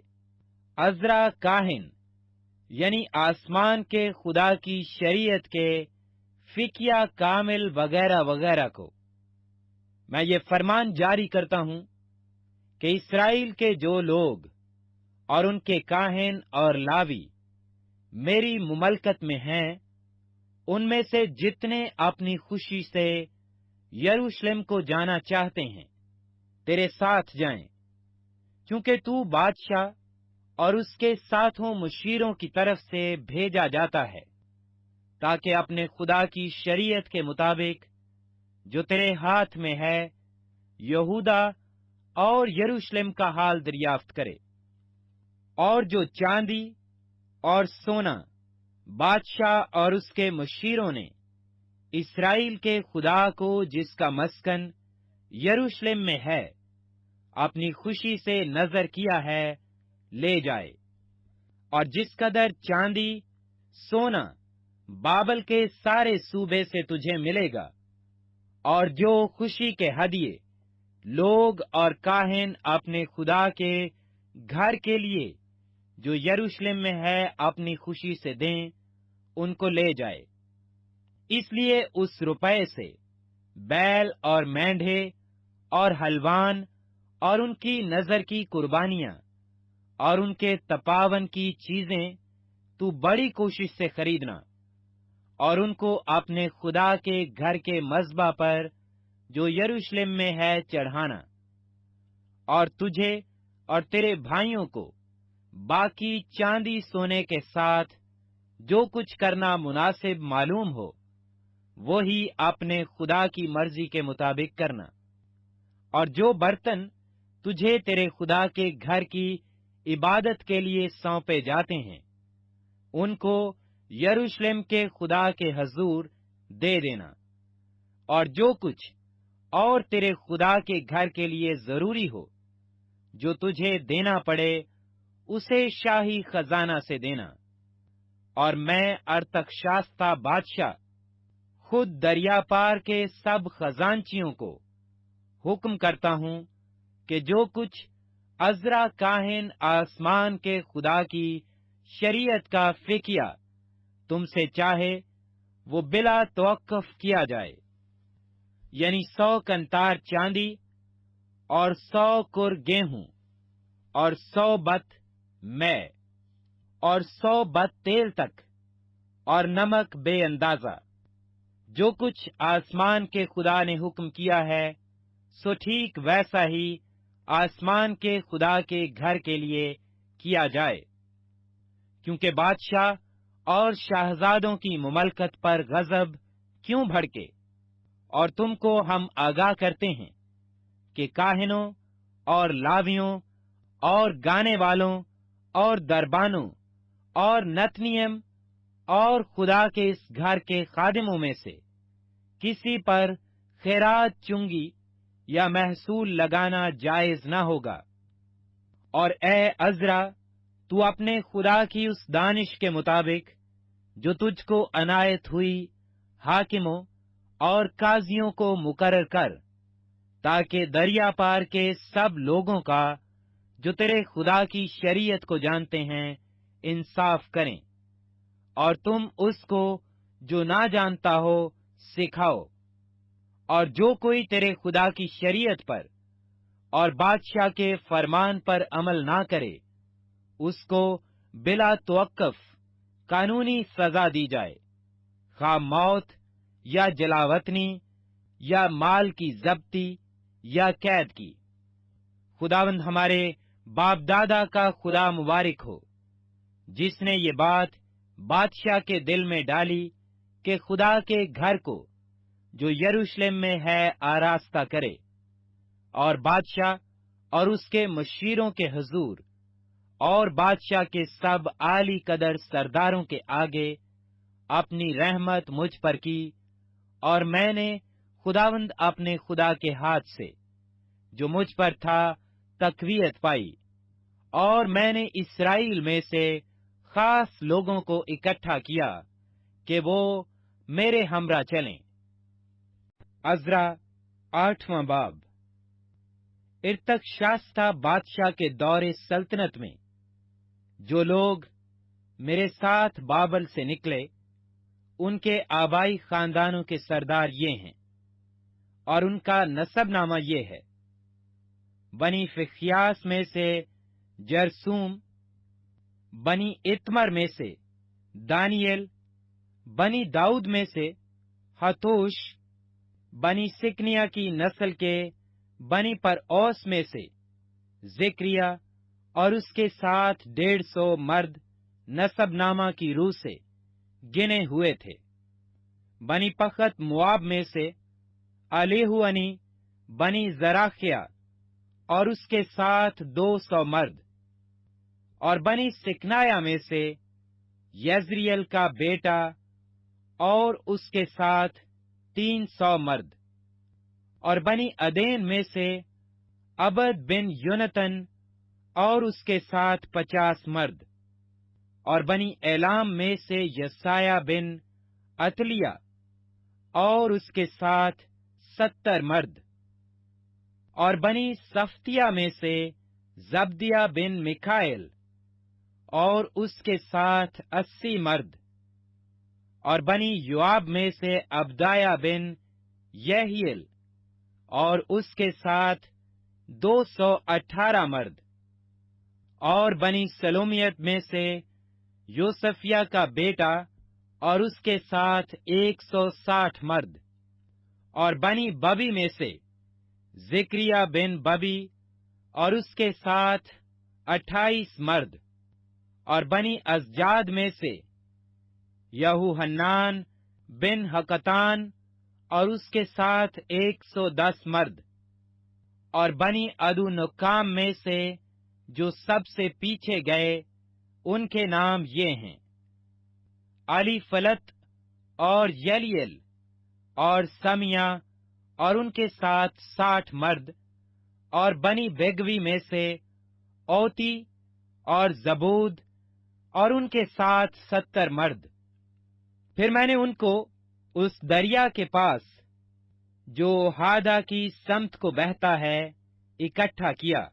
अजरा काहिन यानी आसमान के खुदा की शरीयत के फिकिया कामिल वगैरह वगैरह को मैं ये फरमान जारी करता हूं कि इस्राएल के जो लोग और उनके काहिन और लावी मेरी मुमलकत में हैं, उनमें से जितने अपनी खुशी से यरूशलेम को जाना चाहते हैं, तेरे साथ जाएं, क्योंकि तू बादशाह और उसके साथों मुशीरों की तरफ से भेजा जाता है, ताकि अपने खुदा की शरीयत के मुताबिक जो तेरे हाथ में है, यहूदा और यरूशलेम का हाल दरियाफ्त करे। और जो चांदी और सोना बादशाह और उसके मुशीरों ने इस्राएल के खुदा को, जिसका मस्कन यरूशलेम में है, अपनी खुशी से नजर किया है, ले जाए। और जिस कदर चांदी सोना बाबल के सारे सूबे से तुझे मिलेगा, और जो खुशी के हदिये लोग और काहिन अपने खुदा के घर के लिए जो यरूशलेम में है अपनी खुशी से दें, उनको ले जाए। इसलिए उस रुपए से बैल और मेंढे और हलवान और उनकी नजर की कुर्बानियां और उनके तपावन की चीजें तू बड़ी कोशिश से खरीदना, और उनको अपने खुदा के घर के मज़बा पर जो यरूशलेम में है चढ़ाना। और तुझे और तेरे भाइयों को बाकी चांदी सोने के साथ जो कुछ करना मुनासिब मालूम हो, वो ही अपने खुदा की मर्जी के मुताबिक करना। और जो बर्तन तुझे तेरे खुदा के घर की इबादत के लिए सौंपे जाते हैं, उनको यरूशलेम के खुदा के हजूर दे देना। और जो कुछ और तेरे खुदा के घर के लिए जरूरी हो, जो तुझे देना पड़े, उसे शाही खजाना से देना। और मैं अर्तक्षास्ता बादशाह खुद दरिया पार के सब खजांचियों को हुक्म करता हूं कि जो कुछ अजरा काहिन आसमान के खुदा की शरीयत का फिकिया तुमसे चाहे, वो बिला तवक्कुफ किया जाए। यानी 100 कंतार चांदी और 100 कुर गेहूं और 100 बत मै और 100 बत तेल तक, और नमक बेअंदाजा। जो कुछ आसमान के खुदा ने हुक्म किया है, सो ठीक वैसा ही आसमान के खुदा के घर के लिए किया जाए। क्योंकि बादशाह और शाहजादों की मुमलकत पर गजब क्यों भड़के। और तुमको हम आगाह करते हैं कि काहिनों और लावियों और गाने वालों और दरबानों और नतनियम और खुदा के इस घर के खादिमों में से किसी पर खैरात चुंगी या महसूल लगाना जायज न होगा। और ए अजरा, तू अपने खुदा की उस दानिश के मुताबिक जो तुझको अनायत हुई हाकिमों और काजियों को मुकर्रर कर, ताकि दरिया पार के सब लोगों का जो तेरे खुदा की शरीयत को जानते हैं इंसाफ करें। और तुम उसको जो ना जानता हो सिखाओ। और जो कोई तेरे खुदा की शरीयत पर और बादशाह के फरमान पर अमल ना करे, उसको बिला तवक्कुफ कानूनी सजा दी जाए, खा मौत या जलावतनी या माल की जब्ती या कैद की। खुदावंद हमारे बाप दादा का खुदा मुबारक हो, जिसने ये बात बादशाह के दिल में डाली कि खुदा के घर को जो यरूशलेम में है आरास्ता करे, और बादशाह और उसके मुशीरों के हुजूर और बादशाह के सब आली कदर सरदारों के आगे अपनी रहमत मुझ पर की। और मैंने खुदावंद अपने खुदा के हाथ से जो मुझ पर था तकवीयत पाई, और मैंने इस्राएल में से खास लोगों को इकट्ठा किया कि वो मेरे हमरा चलें। अजरा 8वां बाब। इर्तकशास्ता बादशाह के दौरे सल्तनत में जो लोग मेरे साथ बाबल से निकले, उनके आबाई खानदानों के सरदार ये हैं, और उनका नसबनामा ये है: बनी फिख्यास में से जरसूम, बनी इतमर में से दानियल, बनी दाऊद में से हतोश, बनी सिकनिया की नस्ल के बनी पर औस में से जिक्रिया और उसके साथ 150 मर्द नसबनामा की रूह से गिने हुए थे। बनी पखत मुआब में से अलीहुअनी, बनी जराखिया और उसके साथ 200 मर्द, और बनी सिकनाया में से यजरियल का बेटा और उसके साथ 300 मर्द, और बनी अदेन में से अबद बिन योनतन और उसके साथ 50 मर्द, और बनी एलाम में से यसाया बिन अतलिया और उसके साथ 70 मर्द, और बनी सफ्तिया में से जब्दिया बिन मिकाएल और उसके साथ 80 मर्द, और बनी योआब में से अब्दाया बिन यहीएल और उसके साथ 218 मर्द, और बनी सलोमियत में से योसफिया का बेटा और उसके साथ 160 मर्द, और बनी बबी में से जिक्रिया बिन बबी और उसके साथ 28 मर्द, और बनी अज़जाद में से यहूहन्नान बिन हकतान और उसके साथ 110 मर्द, और बनी अदुनुकाम में से जो सबसे पीछे गए, उनके नाम ये हैं: अली फलत और यलियल और समिया और उनके साथ 60 मर्द, और बनी बेगवी में से ओती और जबूद और उनके साथ 70 मर्द। फिर मैंने उनको उस दरिया के पास जो हादा की समत को बहता है इकट्ठा किया,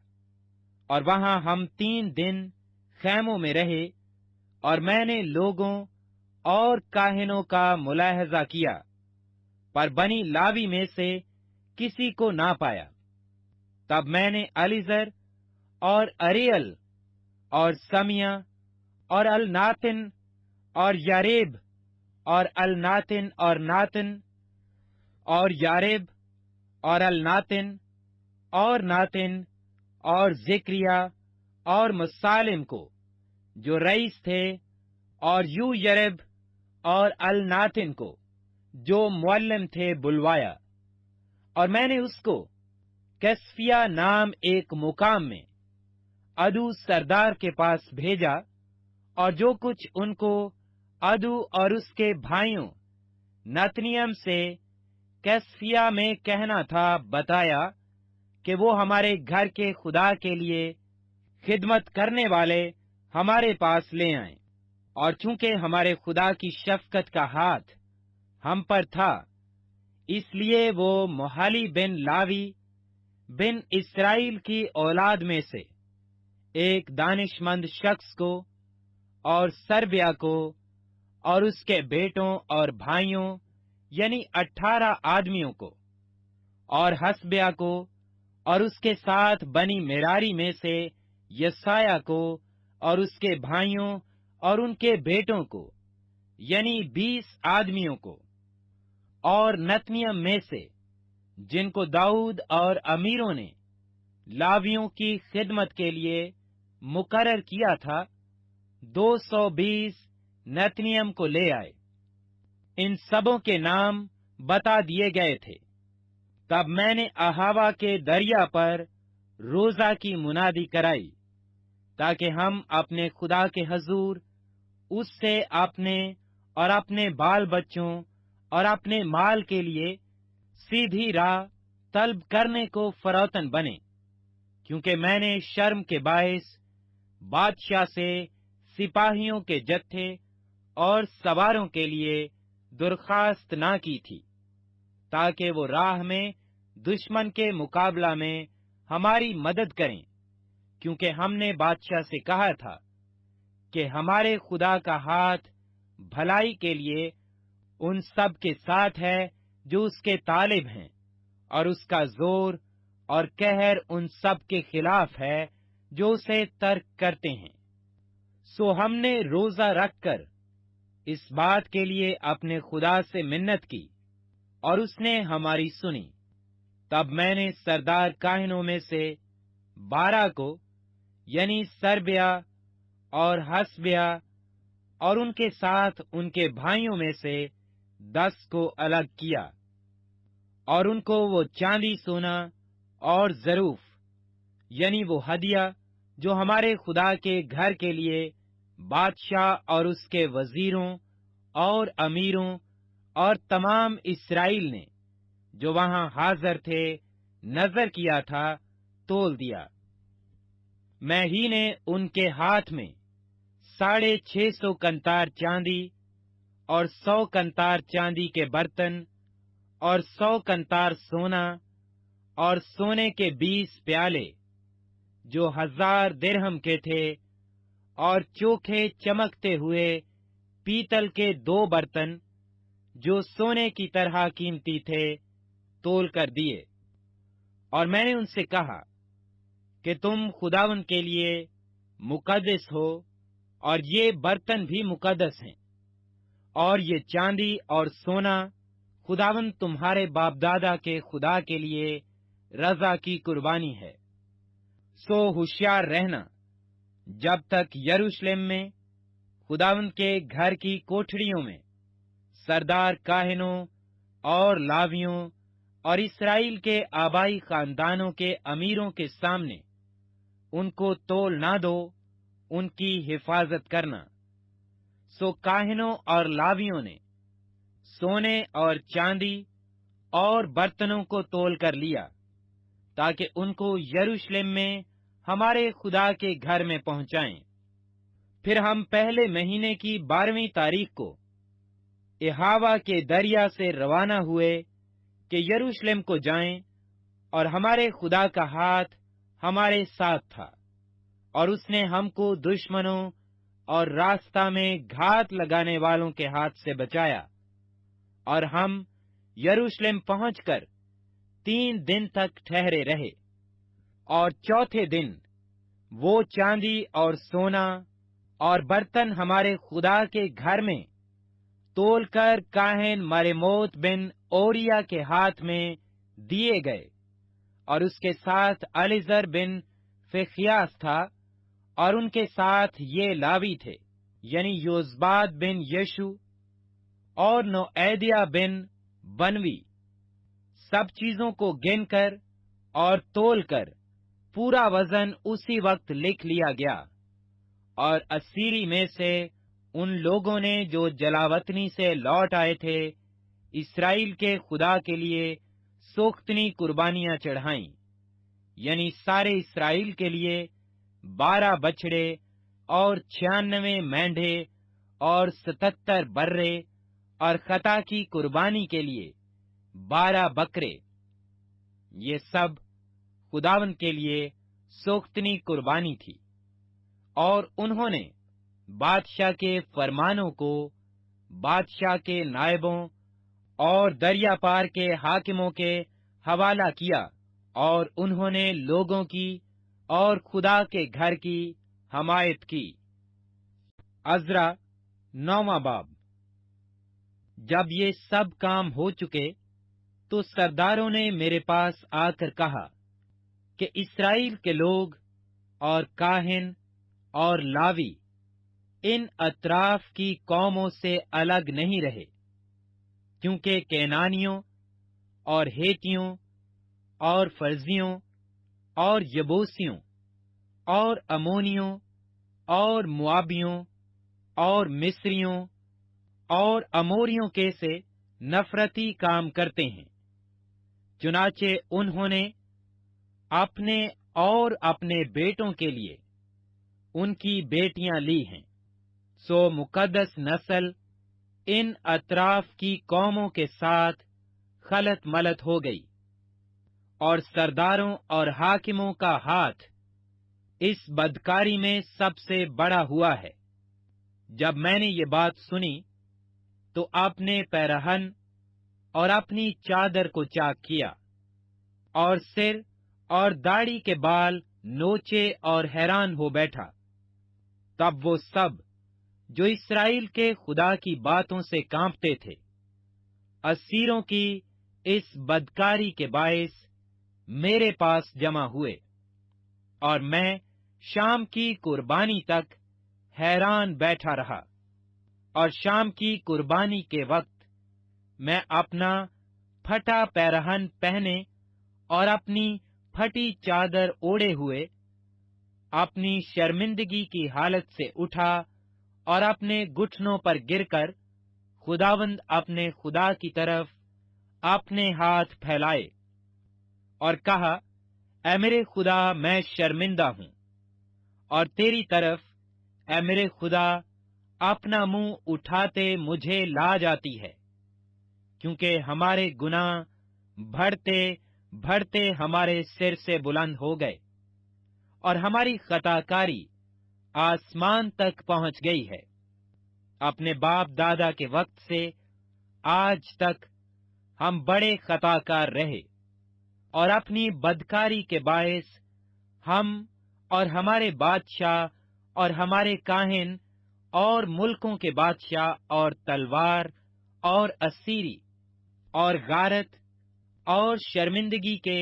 और वहां हम 3 दिन खैमों में रहे, और मैंने लोगों और काहिनों का मुलाहजा किया, पर बनी लावी में से किसी को ना पाया। तब मैंने अलीजर और अरियल और समिया और अलनातिन और यारेब और अलनातिन और नातिन और यारेब और अलनातिन और नातिन और जिक्रिया और मुसालिम को, जो रईस थे, और यू यरेब और अलनातिन को, जो मुअल्लिम थे, बुलवाया, और मैंने उसको कैसफिया नाम एक मुकाम में अदू सरदार के पास भेजा, और जो कुछ उनको अदू और उसके भाइयों नतनियम से कैसफिया में कहना था बताया कि वो हमारे घर के खुदा के लिए खिदमत करने वाले हमारे पास ले आएं। और चूंकि हमारे खुदा की शफकत का हाथ हम पर था, इसलिए वो मोहाली बिन लावी बिन इसराइल की औलाद में से एक दानिशमंद शख्स को और सरब्या को और उसके बेटों और भाइयों यानी 18 आदमियों को, और हसब्या को और उसके साथ बनी मेरारी में से यसाया को और उसके भाइयों और उनके बेटों को यानी 20 आदमियों को, और नतनियम में से जिनको दाऊद और अमीरों ने लावियों की खिदमत के लिए मुकर्रर किया था, 220 नतनियम को ले आए। इन सबों के नाम बता दिए गए थे। तब मैंने अहावा के दरिया पर रोजा की मुनादी कराई, ताकि हम अपने खुदा के हजूर उससे अपने और अपने बाल बच्चों और अपने माल के लिए सीधी राह तलब करने को फरौतन बने, क्योंकि मैंने शर्म के बायस बादशाह से सिपाहियों के जत्थे और सवारों के लिए दरखास्त ना की थी, ताकि वो राह में दुश्मन के मुकाबला में ہماری مدد کریں، کیونکہ ہم نے بادشاہ سے کہا تھا کہ ہمارے خدا کا ہاتھ بھلائی کے لیے ان سب کے ساتھ ہے جو اس کے طالب ہیں، اور اس کا زور اور قہر ان سب کے خلاف ہے جو اسے ترک کرتے ہیں۔ سو ہم نے روزہ رکھ کر اس بات کے لیے اپنے خدا سے منت کی، اور اس نے ہماری سنی۔ تب میں نے سردار کاہنوں میں سے 12 کو، یعنی سربیا اور حسبیا اور ان کے ساتھ ان کے بھائیوں میں سے 10 کو الگ کیا، اور ان کو وہ چاندی سونا اور ظروف، یعنی وہ ہدیہ جو ہمارے خدا کے گھر کے لیے بادشاہ اور اس کے وزیروں اور امیروں اور تمام اسرائیل نے جو وہاں حاضر تھے نظر کیا تھا، تول دیا۔ میں ہی نے ان کے ہاتھ میں 650 کنتار چاندی اور 100 کنتار چاندی کے برتن اور 100 کنتار سونا اور سونے کے 20 پیالے جو 1000 درہم کے تھے، اور چوکھے چمکتے ہوئے پیتل کے 2 برتن جو سونے کی طرح قیمتی تھے، تول کر دیے۔ اور میں نے ان سے کہا کہ تم خداوند کے لیے مقدس ہو، اور یہ برتن بھی مقدس ہیں، اور یہ چاندی اور سونا خداوند تمہارے باپ دادا کے خدا کے لیے رضا کی قربانی ہے۔ سو ہوشیار رہنا جب تک یروشلم میں خداوند کے گھر کی کوٹھڑیوں میں سردار کاہنوں اور لاویوں اور اسرائیل کے آبائی خاندانوں کے امیروں کے سامنے ان کو تول نہ دو، ان کی حفاظت کرنا۔ سو کاہنوں اور لاویوں نے سونے اور چاندی اور برتنوں کو تول کر لیا، تاکہ ان کو یروشلم میں ہمارے خدا کے گھر میں پہنچائیں۔ پھر ہم پہلے مہینے کی 12ویں تاریخ کو احاوا کے دریا سے روانہ ہوئے کہ یروشلم کو جائیں، اور ہمارے خدا کا ہاتھ ہمارے ساتھ تھا، اور اس نے ہم کو دشمنوں اور راستہ میں گھات لگانے والوں کے ہاتھ سے بچایا، اور ہم یروشلم پہنچ کر 3 دن تک ٹھہرے رہے۔ اور چوتھے دن وہ چاندی اور سونا اور برتن ہمارے خدا کے گھر میں تول کر کاہن مرموت بن اوریا کے ہاتھ میں دیے گئے، اور اس کے ساتھ الیزر بن فخیاس تھا، اور ان کے ساتھ یہ لاوی تھے، یعنی یوزباد بن یشو اور نوعیدیا بن بنوی۔ سب چیزوں کو گن کر اور تول کر پورا وزن اسی وقت لکھ لیا گیا۔ اور اسیری میں سے ان لوگوں نے جو جلاوطنی سے لوٹ آئے تھے اسرائیل کے خدا کے لیے سوختنی قربانیاں چڑھائیں، یعنی سارے اسرائیل کے لیے 12 بچڑے اور 96 مینڈھے اور 77 برے، اور خطا کی قربانی کے لیے 12 بکرے۔ یہ سب خداوند کے لیے سوختنی قربانی تھی۔ اور انہوں نے بادشاہ کے فرمانوں کو بادشاہ کے نائبوں اور دریا پار کے حاکموں کے حوالہ کیا، اور انہوں نے لوگوں کی اور خدا کے گھر کی حمایت کی۔ عزرا 9واں باب۔ جب یہ سب کام ہو چکے تو سرداروں نے میرے پاس آ کر کہا کہ اسرائیل کے لوگ اور کاہن اور لاوی ان اطراف کی قوموں سے الگ نہیں رہے، کیونکہ کینانیوں اور ہیتیوں اور فرزیوں اور یبوسیوں اور امونیوں اور موابیوں اور مصریوں اور اموریوں کے سے نفرتی کام کرتے ہیں۔ چنانچہ انہوں نے اپنے اور اپنے بیٹوں کے لیے ان کی بیٹیاں لی ہیں۔ سو مقدس نسل ان اطراف کی قوموں کے ساتھ خلط ملط ہو گئی، और सरदारों और हाकिमों का हाथ इस बदकारी में सबसे बड़ा हुआ है। जब मैंने ये बात सुनी तो अपने पैरहन और अपनी चादर को चाक किया और सिर और दाढ़ी के बाल नोचे और हैरान हो बैठा। तब वो सब जो इस्राएल के खुदा की बातों से कांपते थे, असीरों की इस बदकारी के बायस मेरे पास जमा हुए, और मैं शाम की कुर्बानी तक हैरान बैठा रहा। और शाम की कुर्बानी के वक्त मैं अपना फटा पैरहन पहने और अपनी फटी चादर ओढ़े हुए अपनी शर्मिंदगी की हालत से उठा और अपने घुटनों पर गिरकर खुदावंद अपने खुदा की तरफ अपने हाथ फैलाए और कहा, ऐ मेरे खुदा, मैं शर्मिंदा हूं, और तेरी तरफ ऐ मेरे खुदा अपना मुंह उठाते मुझे लाज आती है, क्योंकि हमारे गुनाह बढ़ते बढ़ते हमारे सिर से बुलंद हो गए और हमारी खताकारी आसमान तक पहुंच गई है। अपने बाप दादा के वक्त से आज तक हम बड़े खताकार रहे, और अपनी बदकारी के बायस हम और हमारे बादशाह और हमारे काहिन और मुल्कों के बादशाह और तलवार और असीरी और गारत और शर्मिंदगी के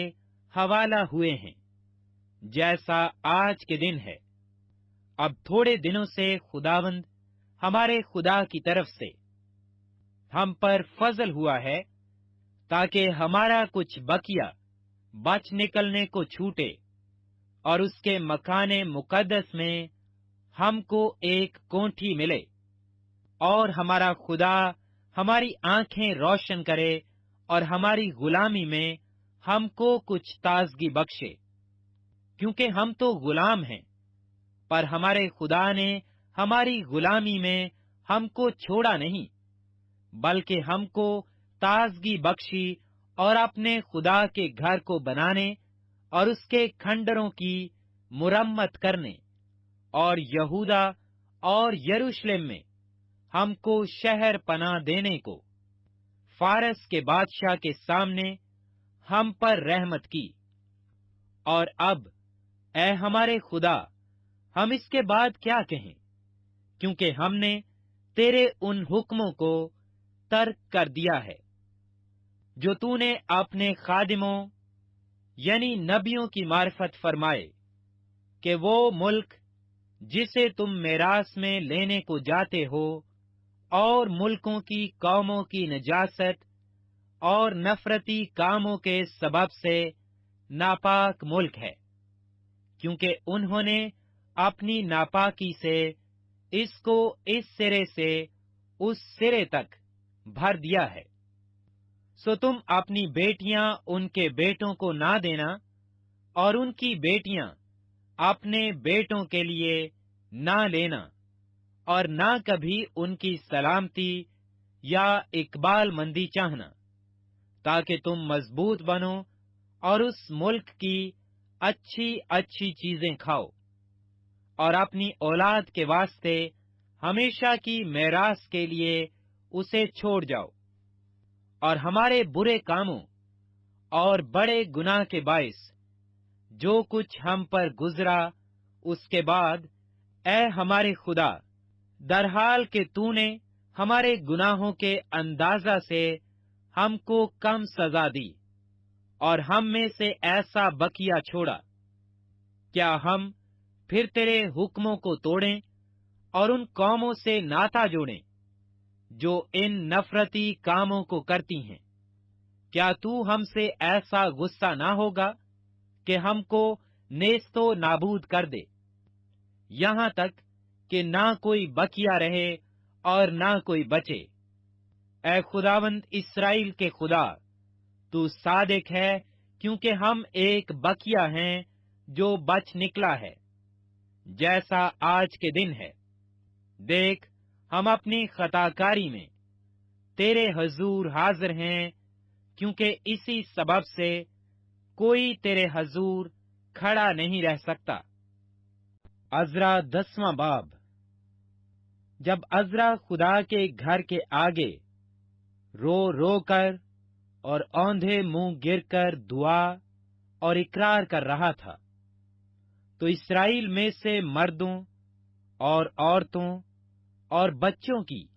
हवाला हुए हैं, जैसा आज के दिन है। अब थोड़े दिनों से खुदावंद हमारे खुदा की तरफ से हम पर फजल हुआ है, ताकि हमारा कुछ बकिया बच निकलने को छूटे, और उसके मकाने मुकद्दस में हमको एक कोठी मिले, और हमारा खुदा हमारी आंखें रोशन करे और हमारी गुलामी में हमको कुछ ताजगी बख्शे, क्योंकि हम तो गुलाम हैं, पर हमारे खुदा ने हमारी गुलामी में हमको छोड़ा नहीं, बल्कि हमको ताजगी बख्शी और अपने खुदा के घर को बनाने और उसके खंडरों की मुरम्मत करने और यहूदा और यरूशलेम में हमको शहर पनाह देने को फारस के बादशाह के सामने हम पर रहमत की। और अब ऐ हमारे खुदा, हम इसके बाद क्या कहें, क्योंकि हमने तेरे उन हुक्मों को तर्क कर दिया है जो तूने अपने खादिमों यानी नबियों की मार्फत फरमाए, कि वो मुल्क जिसे तुम मेरास में लेने को जाते हो और मुल्कों की कौमों की नजासत और नफरती कामों के सबब से नापाक मुल्क है, क्योंकि उन्होंने अपनी नापाकी से इसको इस सिरे से उस सिरे तक भर दिया है। सो तुम अपनी बेटियां उनके बेटों को ना देना, और उनकी बेटियां अपने बेटों के लिए ना लेना, और ना कभी उनकी सलामती या इकबाल मंदी चाहना, ताकि तुम मजबूत बनो और उस मुल्क की अच्छी अच्छी चीजें खाओ, और अपनी औलाद के वास्ते हमेशा की मेरास के लिए उसे छोड़ जाओ। और हमारे बुरे कामों और बड़े गुनाह के बायस जो कुछ हम पर गुजरा, उसके बाद ऐ हमारे खुदा, दरहाल के तूने हमारे गुनाहों के अंदाजा से हमको कम सजा दी और हम में से ऐसा बकिया छोड़ा, क्या हम फिर तेरे हुक्मों को तोड़ें और उन कौमों से नाता जोड़ें जो इन नफरती कामों को करती हैं? क्या तू हमसे ऐसा गुस्सा ना होगा कि हमको नेस्तो नाबूद कर दे, यहाँ तक कि ना कोई बकिया रहे और ना कोई बचे? ऐ खुदावंद इस्राएल के खुदा, तू सादिक है, क्योंकि हम एक बकिया हैं जो बच निकला है, जैसा आज के दिन है। देख, हम अपनी खताकारी में तेरे हजूर हाजिर हैं, क्योंकि इसी सबब से कोई तेरे हजूर खड़ा नहीं रह सकता। अज़रा 10वां बाब। जब अज़रा खुदा के घर के आगे रो रो कर और औंधे मुंह गिरकर दुआ और इकरार कर रहा था, तो इस्राएल में से मर्दों और औरतों और बच्चों की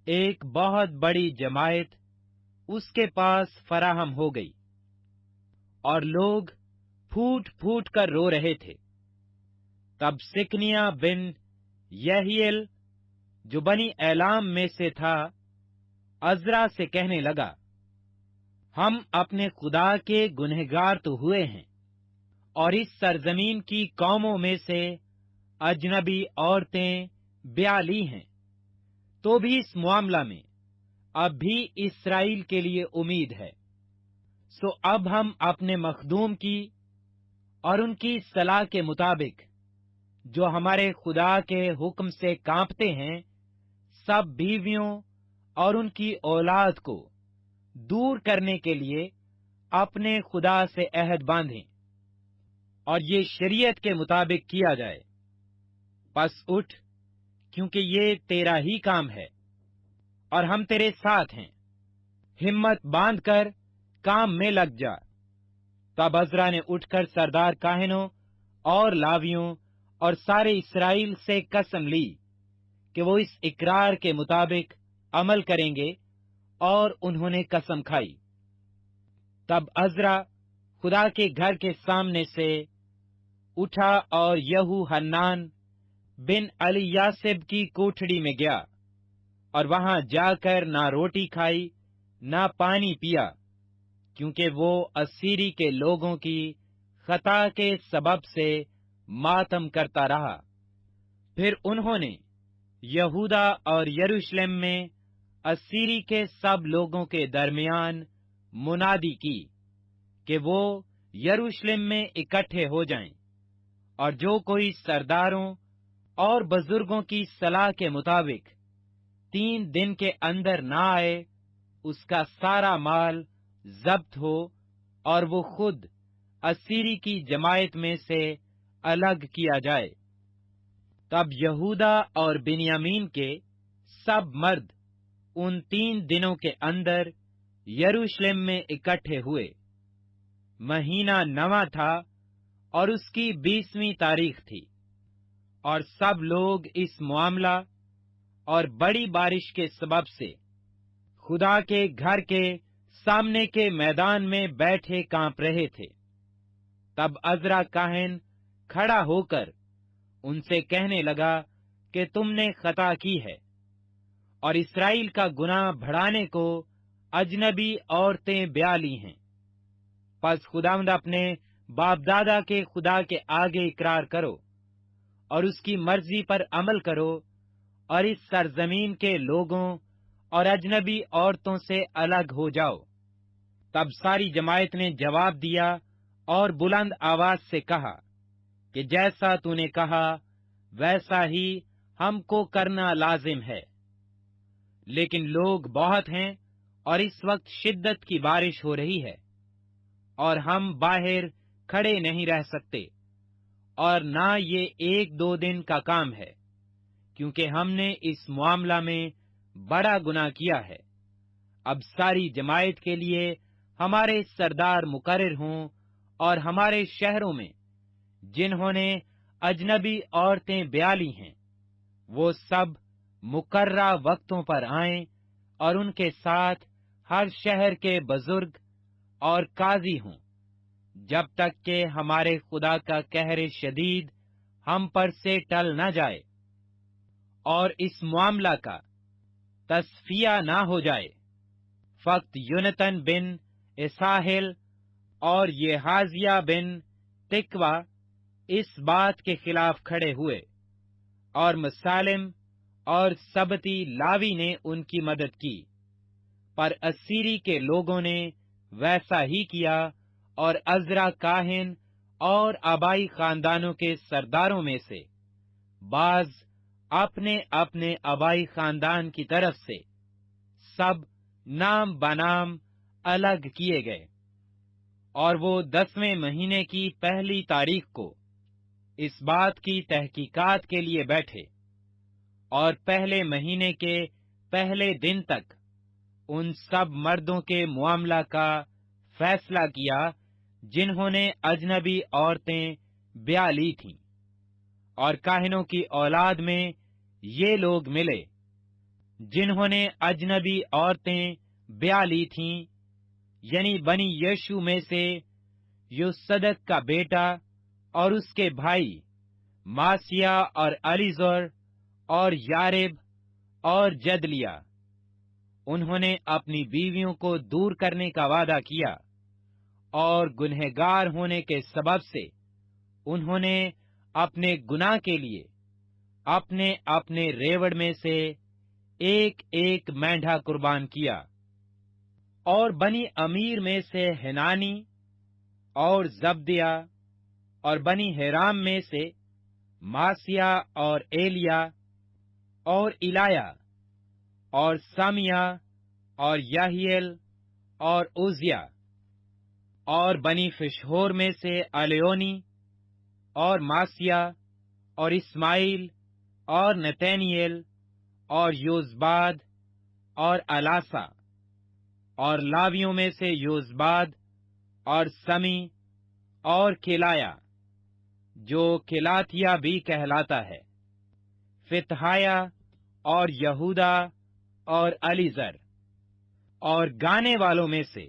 एक बहुत बड़ी जमायत उसके पास फराहम हो गई, और लोग फूट फूट कर रो रहे थे। तब सिकनिया बिन यहीएल, जो बनी एलाम में से था, अज़रा से कहने लगा, हम अपने खुदा के गुनहगार तो हुए हैं, और इस सरजमीन की कौमों में से अजनबी औरतें ब्याह ली हैं, तो भी इस मामला में अब भी इस्राएल के लिए उम्मीद है। सो अब हम अपने मखदूम की और उनकी सलाह के मुताबिक, जो हमारे खुदा के हुक्म से कांपते हैं, सब बीवियों और उनकी औलाद को दूर करने के लिए अपने खुदा से अहद बांधें, और ये शरीयत के मुताबिक किया जाए। बस उठ, क्योंकि ये तेरा ही काम है, और हम तेरे साथ हैं। हिम्मत बांध कर काम में लग जा। तब अज़रा ने उठकर सरदार काहिनों और लावियों और सारे इस्राएल से कसम ली कि वो इस इकरार के मुताबिक अमल करेंगे, और उन्होंने कसम खाई। तब अज़रा खुदा के घर के सामने से उठा और यहू हन्नान बिन अलीयासिब की कोठड़ी में गया, और वहां जाकर ना रोटी खाई ना पानी पिया, क्योंकि वो अस्सीरी के लोगों की खता के सबब से मातम करता रहा। फिर उन्होंने यहूदा और यरूशलेम में अस्सीरी के सब लोगों के दरमियान मुनादी की कि वो यरूशलेम में इकट्ठे हो जाएं, और जो कोई सरदारों और बुजुर्गों की सलाह के मुताबिक 3 दिन के अंदर ना आए, उसका सारा माल जब्त हो, और वो खुद अस्सीरी की जमायत में से अलग किया जाए। तब यहूदा और बिन्यामीन के सब मर्द उन 3 दिनों के अंदर यरूशलेम में इकट्ठे हुए। महीना 9वां था, और उसकी 20वीं तारीख थी, और सब लोग इस मामला और बड़ी बारिश के सबब से खुदा के घर के सामने के मैदान में बैठे कांप रहे थे। तब अज़रा काहिन खड़ा होकर उनसे कहने लगा कि तुमने खता की है, और इस्राएल का गुनाह बढ़ाने को अजनबी औरतें ब्याह ली हैं। बस खुदावंद अपने बाप दादा के खुदा के आगे इकरार करो, और उसकी मर्जी पर अमल करो, और इस सरजमीन के लोगों और अजनबी औरतों से अलग हो जाओ। तब सारी जमायत ने जवाब दिया और बुलंद आवाज से कहा कि जैसा तूने कहा वैसा ही हमको करना लाजिम है। लेकिन लोग बहुत हैं, और इस वक्त शिद्दत की बारिश हो रही है, और हम बाहर खड़े नहीं रह सकते, और ना ये 1-2 दिन का काम है, क्योंकि हमने इस मामला में बड़ा गुनाह किया है। अब सारी जमायत के लिए हमारे सरदार मुकर्रर हों, और हमारे शहरों में जिन्होंने अजनबी औरतें ब्याह ली हैं, वो सब मुकर्रा वक्तों पर आएं, और उनके साथ हर शहर के बुजुर्ग और काजी हों, जब तक कि हमारे खुदा का कहर शदीद हम पर से टल न जाए, और इस मामला का तस्फिया ना हो जाए। फक्त यूनतन बिन इसाहिल और येहाजिया बिन तिकवा इस बात के खिलाफ खड़े हुए, और मसालिम और सबती लावी ने उनकी मदद की। पर अस्सीरी के लोगों ने वैसा ही किया, और अज़रा काहिन और आबाई खानदानों के सरदारों में से बाज अपने अपने आबाई खानदान की तरफ से सब नाम बनाम अलग किए गए, اور وہ 10ویں مہینے کی پہلی تاریخ کو اس بات کی تحقیقات کے لیے بیٹھے اور پہلے مہینے کے پہلے دن تک ان سب مردوں کے معاملہ کا فیصلہ کیا جنہوں نے اجنبی عورتیں بیاہ لی تھیں، اور کاہنوں کی اولاد میں یہ لوگ ملے جنہوں نے اجنبی عورتیں بیاہ لی تھیں، یعنی بنی یشو میں سے یوصدق کا بیٹا اور اس کے بھائی ماسیا اور علیزر اور یارب اور جدلیا۔ انہوں نے اپنی بیویوں کو دور کرنے کا وعدہ کیا، اور گنہگار ہونے کے سبب سے انہوں نے اپنے گناہ کے لیے اپنے اپنے ریوڑ میں سے ایک ایک مینڈھا قربان کیا۔ اور بنی امیر میں سے ہنانی اور زبدیا، اور بنی حرام میں سے ماسیا اور ایلیا اور الایا اور سمیا اور یحیل اور عزیا، اور بنی فشہور میں سے الیونی اور ماسیا اور اسماعیل اور نتنیل اور یوزباد اور الاسا، اور لاویوں میں سے یوزباد اور سمی اور کلایا جو کلاتیا بھی کہلاتا ہے، فتحایا اور یہودا اور علیزر، اور گانے والوں میں سے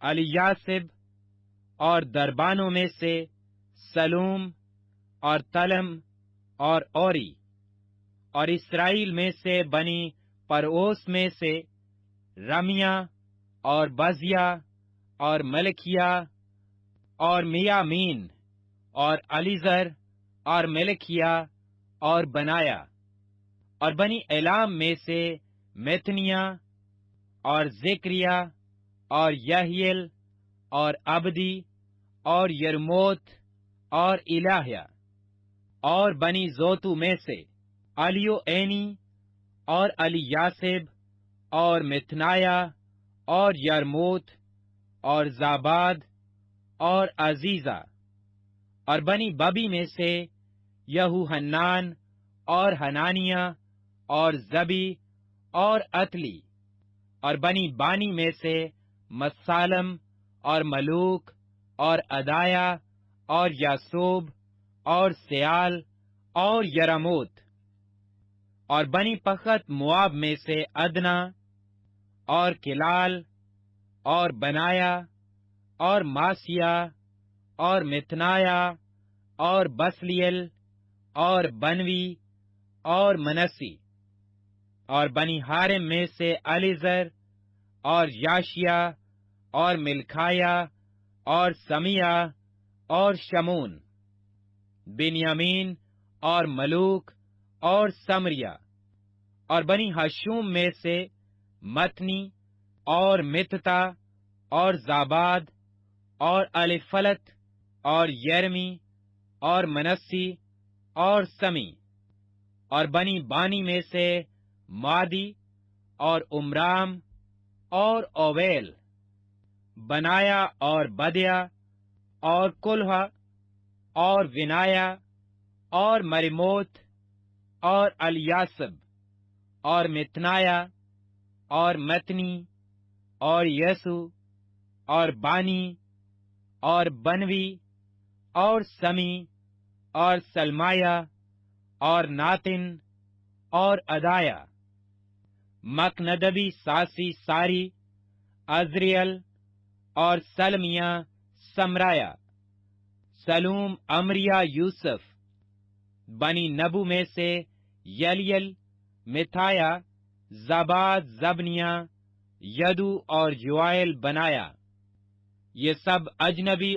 الیاسب، اور دربانوں میں سے سلوم اور تلم اور اوری، اور اسرائیل میں سے بنی پروس میں سے رمیا اور بزیا اور ملکیا اور میامین اور علیزر اور ملکیا اور بنایا، اور بنی ایلام میں سے میتنیا اور ذکریا اور یحیل اور عبدی اور یرموت اور الہیہ، اور بنی زوتو میں سے الیو اینی اور الیاسب اور متنایا اور یرموت اور زاباد اور عزیزہ، اور بنی ببی میں سے یہوحنان اور حنانیہ اور زبی اور اتلی، اور بنی بانی میں سے مسالم اور ملوک اور ادایا اور یاسوب اور سیال اور یرموت، اور بنی پخت مواب میں سے ادنا اور کلال اور بنایا اور ماسیا اور متنایا اور بسلیل اور بنوی اور منسی، اور بنی حارم میں سے علیزر اور یاشیا اور ملکھایا اور سمیا اور شمون، بنیامین اور ملوک اور سمریا، اور بنی حشوم میں سے متنی اور متتا اور زاباد اور الفلت اور یرمی اور منسی اور سمی، اور بنی بانی میں سے مادی اور عمرام اور اویل، بنایا اور بدیا اور کلہ اور ونایا اور مرموت اور الیاسب اور متنایا اور متنی اور یسو اور بانی اور بنوی اور سمی اور سلمایا اور ناتن اور ادایا، مکندبی ساسی ساری، عزریل اور سلمیا سمرایا، سلوم امریا یوسف، بنی نبو میں سے یلیل، متھایا، زباد زبنیا، یدو اور یوائل بنایا۔ یہ سب اجنبی